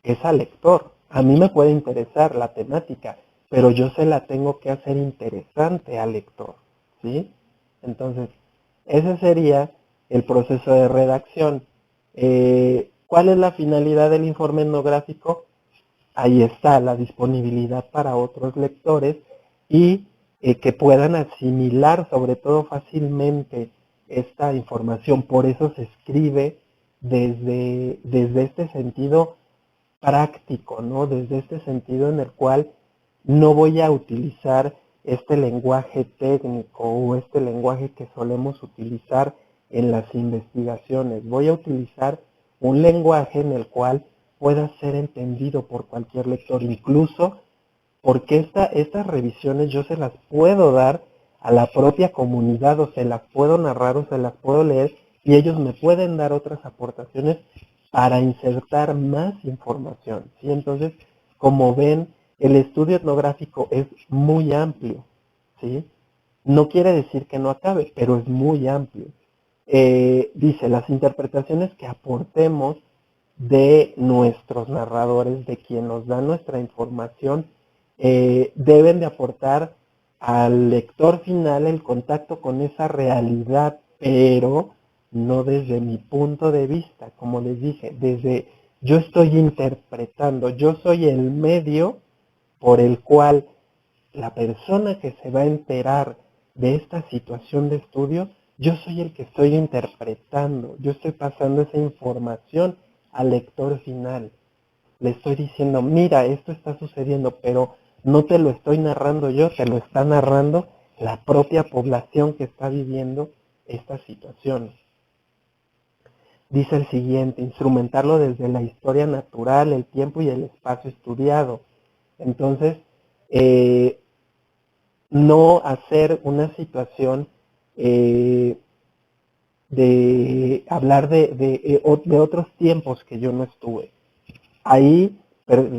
es al lector. A mí me puede interesar la temática, pero yo se la tengo que hacer interesante al lector, ¿sí? Entonces, ese sería el proceso de redacción. ¿Cuál es la finalidad del informe etnográfico? Ahí está la disponibilidad para otros lectores y que puedan asimilar sobre todo fácilmente esta información. Por eso se escribe desde este sentido práctico, ¿no? Desde este sentido en el cual no voy a utilizar este lenguaje técnico o este lenguaje que solemos utilizar en las investigaciones. Voy a utilizar un lenguaje en el cual pueda ser entendido por cualquier lector, incluso porque estas revisiones yo se las puedo dar a la propia comunidad o se las puedo narrar o se las puedo leer y ellos me pueden dar otras aportaciones para insertar más información, ¿sí? Entonces, como ven, el estudio etnográfico es muy amplio, ¿sí? No quiere decir que no acabe, pero es muy amplio. Dice, las interpretaciones que aportemos de nuestros narradores, de quien nos da nuestra información, deben de aportar al lector final el contacto con esa realidad, pero no desde mi punto de vista, como les dije, desde yo estoy interpretando, yo soy el medio por el cual la persona que se va a enterar de esta situación de estudio, yo soy el que estoy interpretando, yo estoy pasando esa información al lector final. Le estoy diciendo, mira, esto está sucediendo, pero no te lo estoy narrando yo, te lo está narrando la propia población que está viviendo esta situación. Dice el siguiente, instrumentarlo desde la historia natural, el tiempo y el espacio estudiado. Entonces, no hacer una situación de hablar de otros tiempos que yo no estuve. Ahí,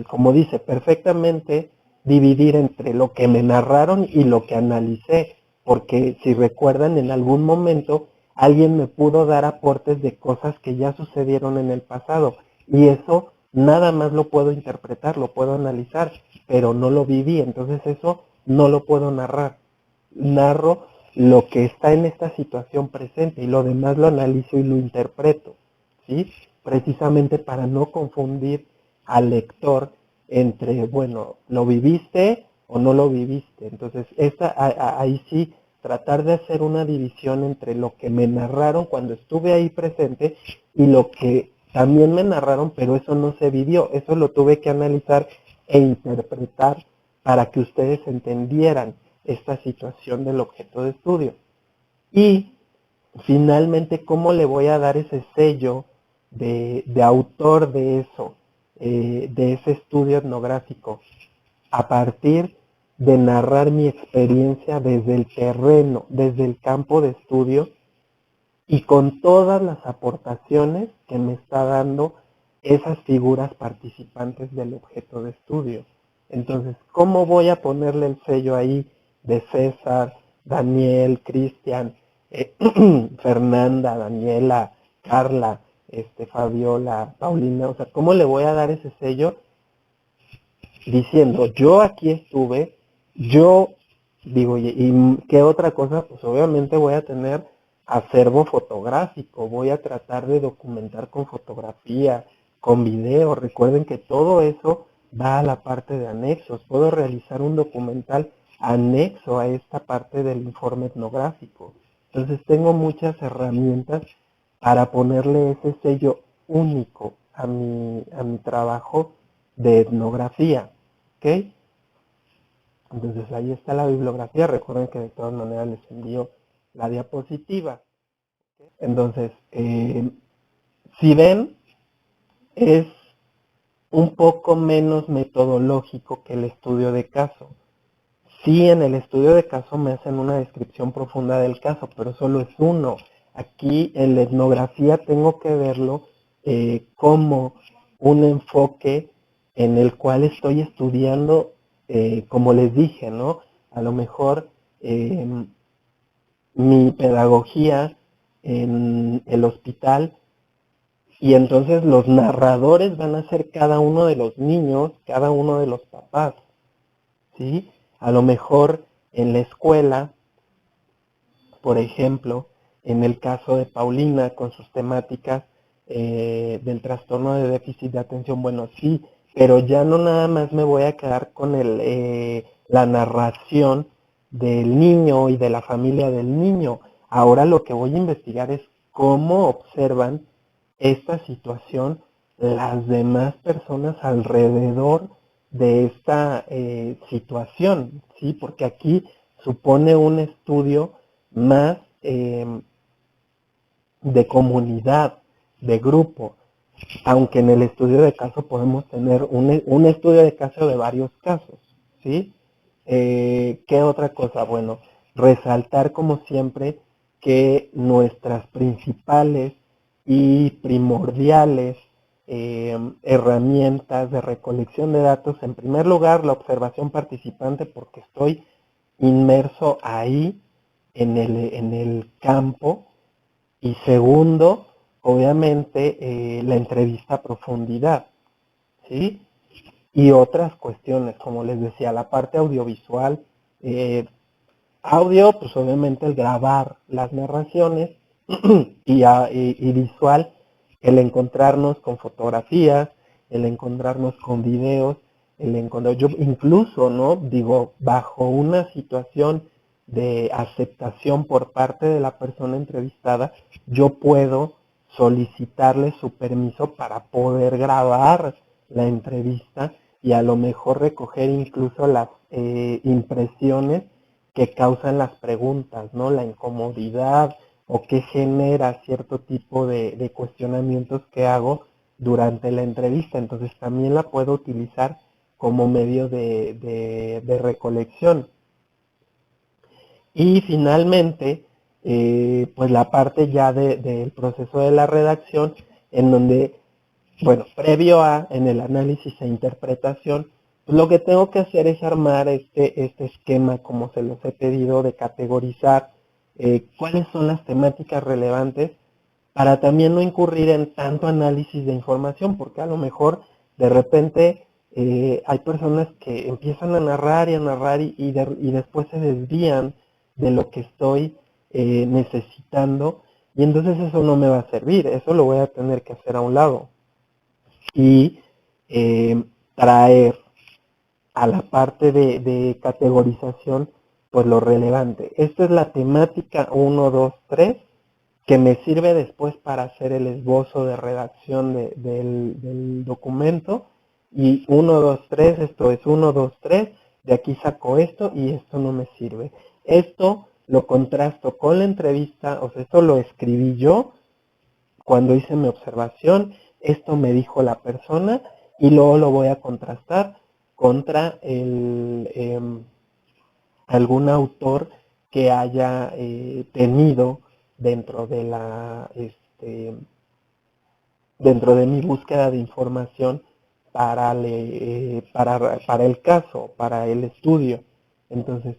como dice, perfectamente dividir entre lo que me narraron y lo que analicé, porque si recuerdan, en algún momento alguien me pudo dar aportes de cosas que ya sucedieron en el pasado, y eso nada más lo puedo interpretar, lo puedo analizar, pero no lo viví, entonces eso no lo puedo narrar. Narro lo que está en esta situación presente y lo demás lo analizo y lo interpreto, ¿sí? Precisamente para no confundir al lector entre, bueno, ¿lo viviste o no lo viviste? Entonces, ahí sí, tratar de hacer una división entre lo que me narraron cuando estuve ahí presente y lo que también me narraron, pero eso no se vivió, eso lo tuve que analizar e interpretar para que ustedes entendieran esta situación del objeto de estudio. Y finalmente, ¿cómo le voy a dar ese sello de autor de eso, de ese estudio etnográfico? A partir de narrar mi experiencia desde el terreno, desde el campo de estudio y con todas las aportaciones que me está dando esas figuras participantes del objeto de estudio. Entonces, ¿cómo voy a ponerle el sello ahí de César, Daniel, Cristian, Fernanda, Daniela, Carla, Fabiola, Paulina? O sea, ¿cómo le voy a dar ese sello? Diciendo, yo aquí estuve, yo digo, ¿y qué otra cosa? Pues obviamente voy a tener acervo fotográfico, voy a tratar de documentar con fotografía, con video. Recuerden que todo eso va a la parte de anexos. Puedo realizar un documental anexo a esta parte del informe etnográfico. Entonces tengo muchas herramientas para ponerle ese sello único a mi trabajo de etnografía. ¿Ok? Entonces ahí está la bibliografía. Recuerden que de todas maneras les envío la diapositiva. Entonces, si ven, es un poco menos metodológico que el estudio de caso. Sí, en el estudio de caso me hacen una descripción profunda del caso, pero solo es uno. Aquí en la etnografía tengo que verlo como un enfoque en el cual estoy estudiando, como les dije, ¿no? A lo mejor mi pedagogía en el hospital, y entonces los narradores van a ser cada uno de los niños, cada uno de los papás, ¿sí? A lo mejor en la escuela, por ejemplo, en el caso de Paulina con sus temáticas del trastorno de déficit de atención, bueno, sí, pero ya no nada más me voy a quedar con la narración del niño y de la familia del niño. Ahora lo que voy a investigar es cómo observan esta situación las demás personas alrededor de esta situación, ¿sí? Porque aquí supone un estudio más de comunidad, de grupo, aunque en el estudio de caso podemos tener un estudio de caso de varios casos, ¿sí? ¿Qué otra cosa? Bueno, resaltar como siempre que nuestras principales y primordiales herramientas de recolección de datos, en primer lugar, la observación participante, porque estoy inmerso ahí en el campo, y segundo, obviamente, la entrevista a profundidad, ¿sí? Y otras cuestiones, como les decía, la parte audiovisual, audio, pues obviamente el grabar las narraciones y visual, el encontrarnos con fotografías, el encontrarnos con videos, el encontrar, yo incluso, ¿no? Digo, bajo una situación de aceptación por parte de la persona entrevistada, yo puedo solicitarle su permiso para poder grabar la entrevista y a lo mejor recoger incluso las impresiones que causan las preguntas, ¿no? La incomodidad o que genera cierto tipo de cuestionamientos que hago durante la entrevista. Entonces también la puedo utilizar como medio de recolección. Y finalmente, pues la parte ya del proceso de la redacción, en donde, bueno, previo a, en el análisis e interpretación, pues lo que tengo que hacer es armar este esquema, como se los he pedido, de categorizar cuáles son las temáticas relevantes, para también no incurrir en tanto análisis de información, porque a lo mejor de repente hay personas que empiezan a narrar y después se desvían de lo que estoy necesitando, y entonces eso no me va a servir, eso lo voy a tener que hacer a un lado y traer a la parte de categorización pues lo relevante. Esta es la temática 1, 2, 3, que me sirve después para hacer el esbozo de redacción del documento. Y 1, 2, 3, esto es 1, 2, 3, de aquí saco esto y esto no me sirve. Esto lo contrasto con la entrevista, o sea, esto lo escribí yo cuando hice mi observación, esto me dijo la persona y luego lo voy a contrastar contra algún autor que haya tenido dentro de dentro de mi búsqueda de información para el caso, para el estudio. Entonces,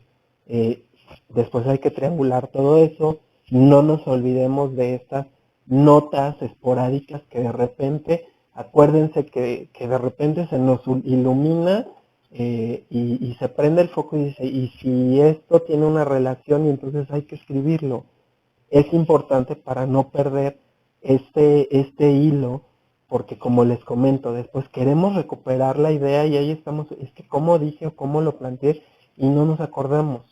después hay que triangular todo eso. No nos olvidemos de estas notas esporádicas que de repente, acuérdense que de repente se nos ilumina y se prende el foco y dice, y si esto tiene una relación, y entonces hay que escribirlo. Es importante para no perder este hilo, porque como les comento, después queremos recuperar la idea y ahí estamos, es que cómo dije o cómo lo planteé y no nos acordamos.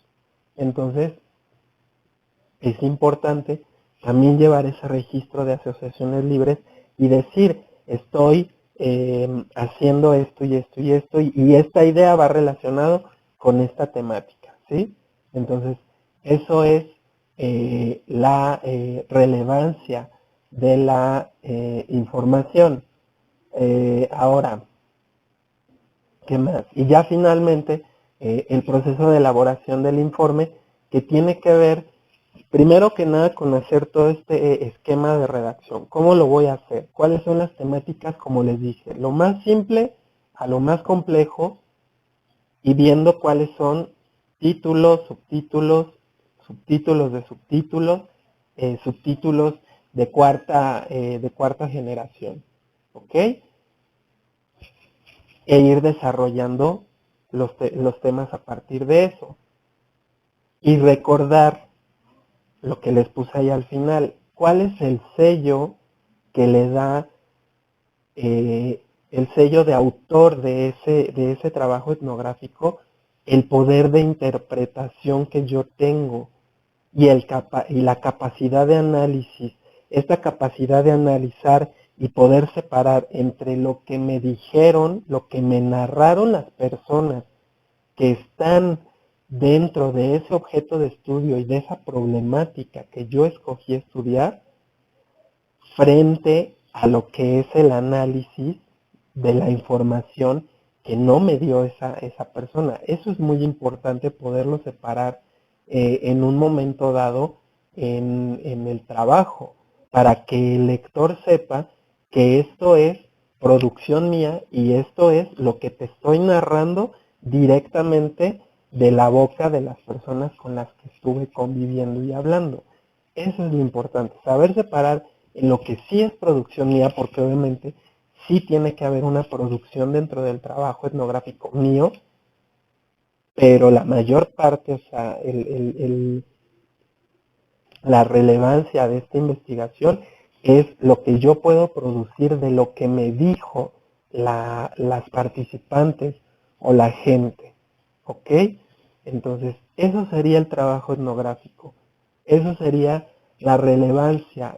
Entonces, es importante también llevar ese registro de asociaciones libres y decir, estoy haciendo esto y esto y esto, y esta idea va relacionado con esta temática, ¿sí? Entonces, eso es la relevancia de la información. Ahora, ¿qué más? Y ya finalmente, el proceso de elaboración del informe, que tiene que ver, primero que nada, con hacer todo este esquema de redacción. ¿Cómo lo voy a hacer? ¿Cuáles son las temáticas? Como les dije, lo más simple a lo más complejo, y viendo cuáles son títulos, subtítulos, subtítulos de subtítulos, subtítulos de cuarta generación, ¿ok? E ir desarrollando los temas a partir de eso. Y recordar lo que les puse ahí al final, cuál es el sello que le da el sello de autor de ese trabajo etnográfico, el poder de interpretación que yo tengo y la capacidad de análisis, esta capacidad de analizar y poder separar entre lo que me dijeron, lo que me narraron las personas que están dentro de ese objeto de estudio y de esa problemática que yo escogí estudiar, frente a lo que es el análisis de la información que no me dio esa persona. Eso es muy importante poderlo separar en un momento dado en el trabajo, para que el lector sepa que esto es producción mía y esto es lo que te estoy narrando directamente de la boca de las personas con las que estuve conviviendo y hablando. Eso es lo importante, saber separar en lo que sí es producción mía, porque obviamente sí tiene que haber una producción dentro del trabajo etnográfico mío, pero la mayor parte, o sea, la relevancia de esta investigación es lo que yo puedo producir de lo que me dijo las participantes o la gente, ¿ok? Entonces, eso sería el trabajo etnográfico, eso sería la relevancia.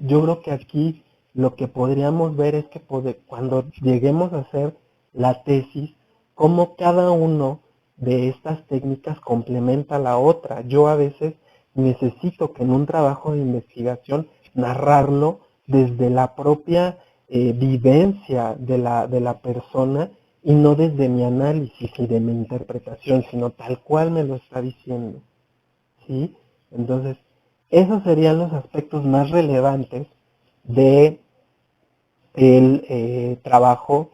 Yo creo que aquí lo que podríamos ver es que cuando lleguemos a hacer la tesis, cómo cada uno de estas técnicas complementa a la otra. Yo a veces necesito que en un trabajo de investigación narrarlo desde la propia vivencia de la persona y no desde mi análisis y de mi interpretación, sino tal cual me lo está diciendo, ¿sí? Entonces, esos serían los aspectos más relevantes de el trabajo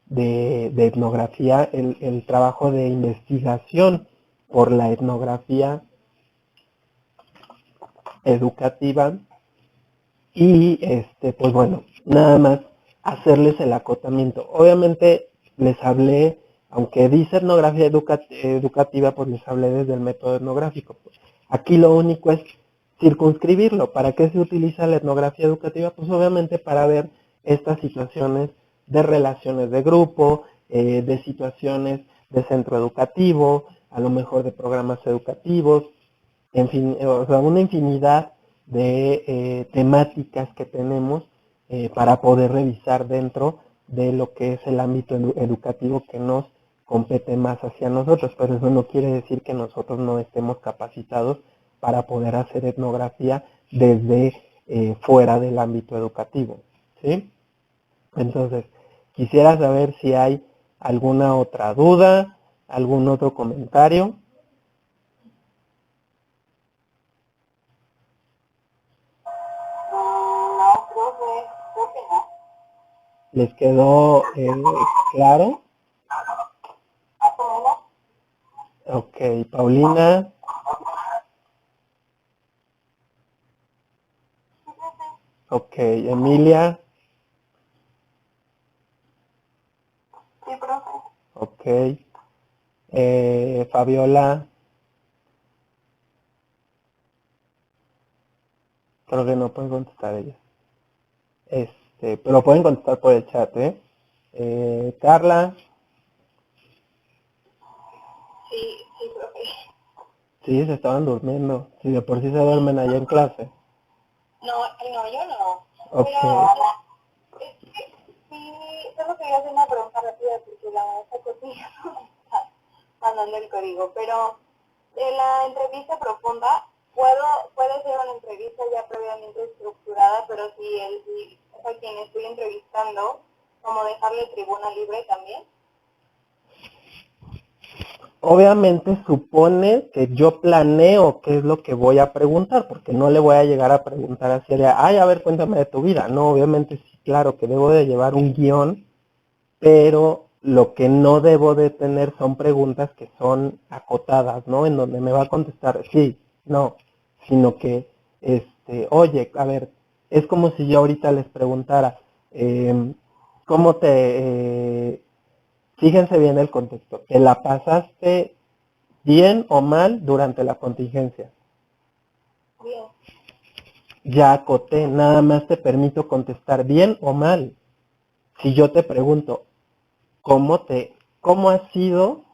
de etnografía, el trabajo de investigación por la etnografía educativa y pues bueno, nada más hacerles el acotamiento. Obviamente les hablé, aunque dice etnografía educativa, pues les hablé desde el método etnográfico. Aquí lo único es circunscribirlo. ¿Para qué se utiliza la etnografía educativa? Pues obviamente para ver estas situaciones de relaciones de grupo, de situaciones de centro educativo, a lo mejor de programas educativos, en fin, o sea, una infinidad de temáticas que tenemos para poder revisar dentro de lo que es el ámbito educativo que nos compete más hacia nosotros, pero eso no quiere decir que nosotros no estemos capacitados para poder hacer etnografía desde fuera del ámbito educativo, ¿sí? Entonces, quisiera saber si hay alguna otra duda, algún otro comentario. No, creo que no. ¿Les quedó claro? Más o menos. Ok, Paulina. Ok, Emilia. Sí, profe. Ok, Fabiola. Creo que no pueden contestar ella. Pero pueden contestar por el chat, ¿eh? Carla. Sí, profe. Sí, se estaban durmiendo. Si de por sí se duermen allá en clase. No, yo no. Ok. Pero es que sí, solo quería hacer una pregunta rápida porque la maestra Cotilla no me está mandando el código. Pero de la entrevista profunda, puede ser una entrevista ya previamente estructurada, pero si o sea, quien estoy entrevistando, como dejarle tribuna libre también. Obviamente supone que yo planeo qué es lo que voy a preguntar, porque no le voy a llegar a preguntar así de, ay, a ver, cuéntame de tu vida. No, obviamente sí, claro que debo de llevar un guión, pero lo que no debo de tener son preguntas que son acotadas, ¿no? En donde me va a contestar sí, no, sino que, oye, a ver, es como si yo ahorita les preguntara, ¿cómo fíjense bien el contexto, ¿te la pasaste bien o mal durante la contingencia? Bien. Ya acoté, nada más te permito contestar bien o mal. Si yo te pregunto, ¿cómo ha sido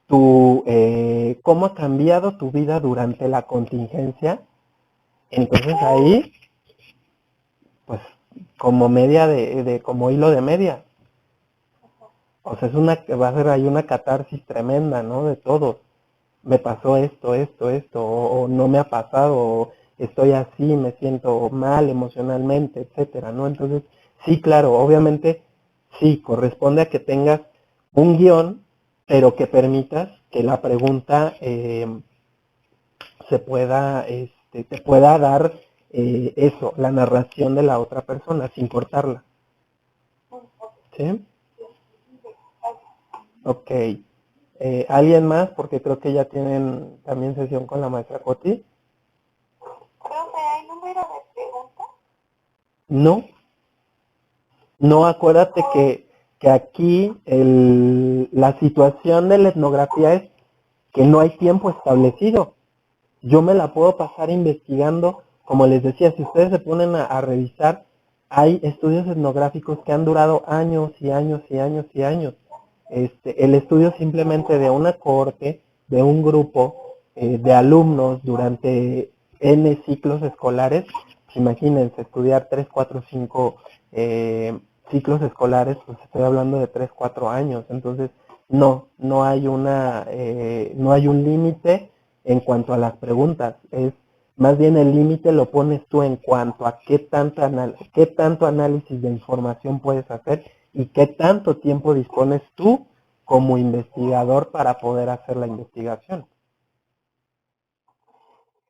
cómo ha cambiado tu vida durante la contingencia? Entonces ahí, pues, como media como hilo de media. O sea, va a ser ahí una catarsis tremenda, ¿no? De todo. Me pasó esto, o no me ha pasado, o estoy así, me siento mal emocionalmente, etcétera, ¿no? Entonces, sí, claro, obviamente, sí, corresponde a que tengas un guión, pero que permitas que la pregunta te pueda dar eso, la narración de la otra persona, sin cortarla. ¿Sí? Ok. ¿Alguien más? Porque creo que ya tienen también sesión con la maestra Coti. Profe, ¿hay número de preguntas? No, no, acuérdate que aquí la situación de la etnografía es que no hay tiempo establecido. Yo me la puedo pasar investigando, como les decía, si ustedes se ponen a revisar, hay estudios etnográficos que han durado años y años y años y años. El estudio simplemente de una cohorte, de un grupo de alumnos durante N ciclos escolares, pues imagínense, estudiar 3, 4, 5 ciclos escolares, pues estoy hablando de 3, 4 años, entonces no hay no hay un límite en cuanto a las preguntas, es más bien el límite lo pones tú en cuanto a qué tanto análisis de información puedes hacer y qué tanto tiempo dispones tú como investigador para poder hacer la investigación.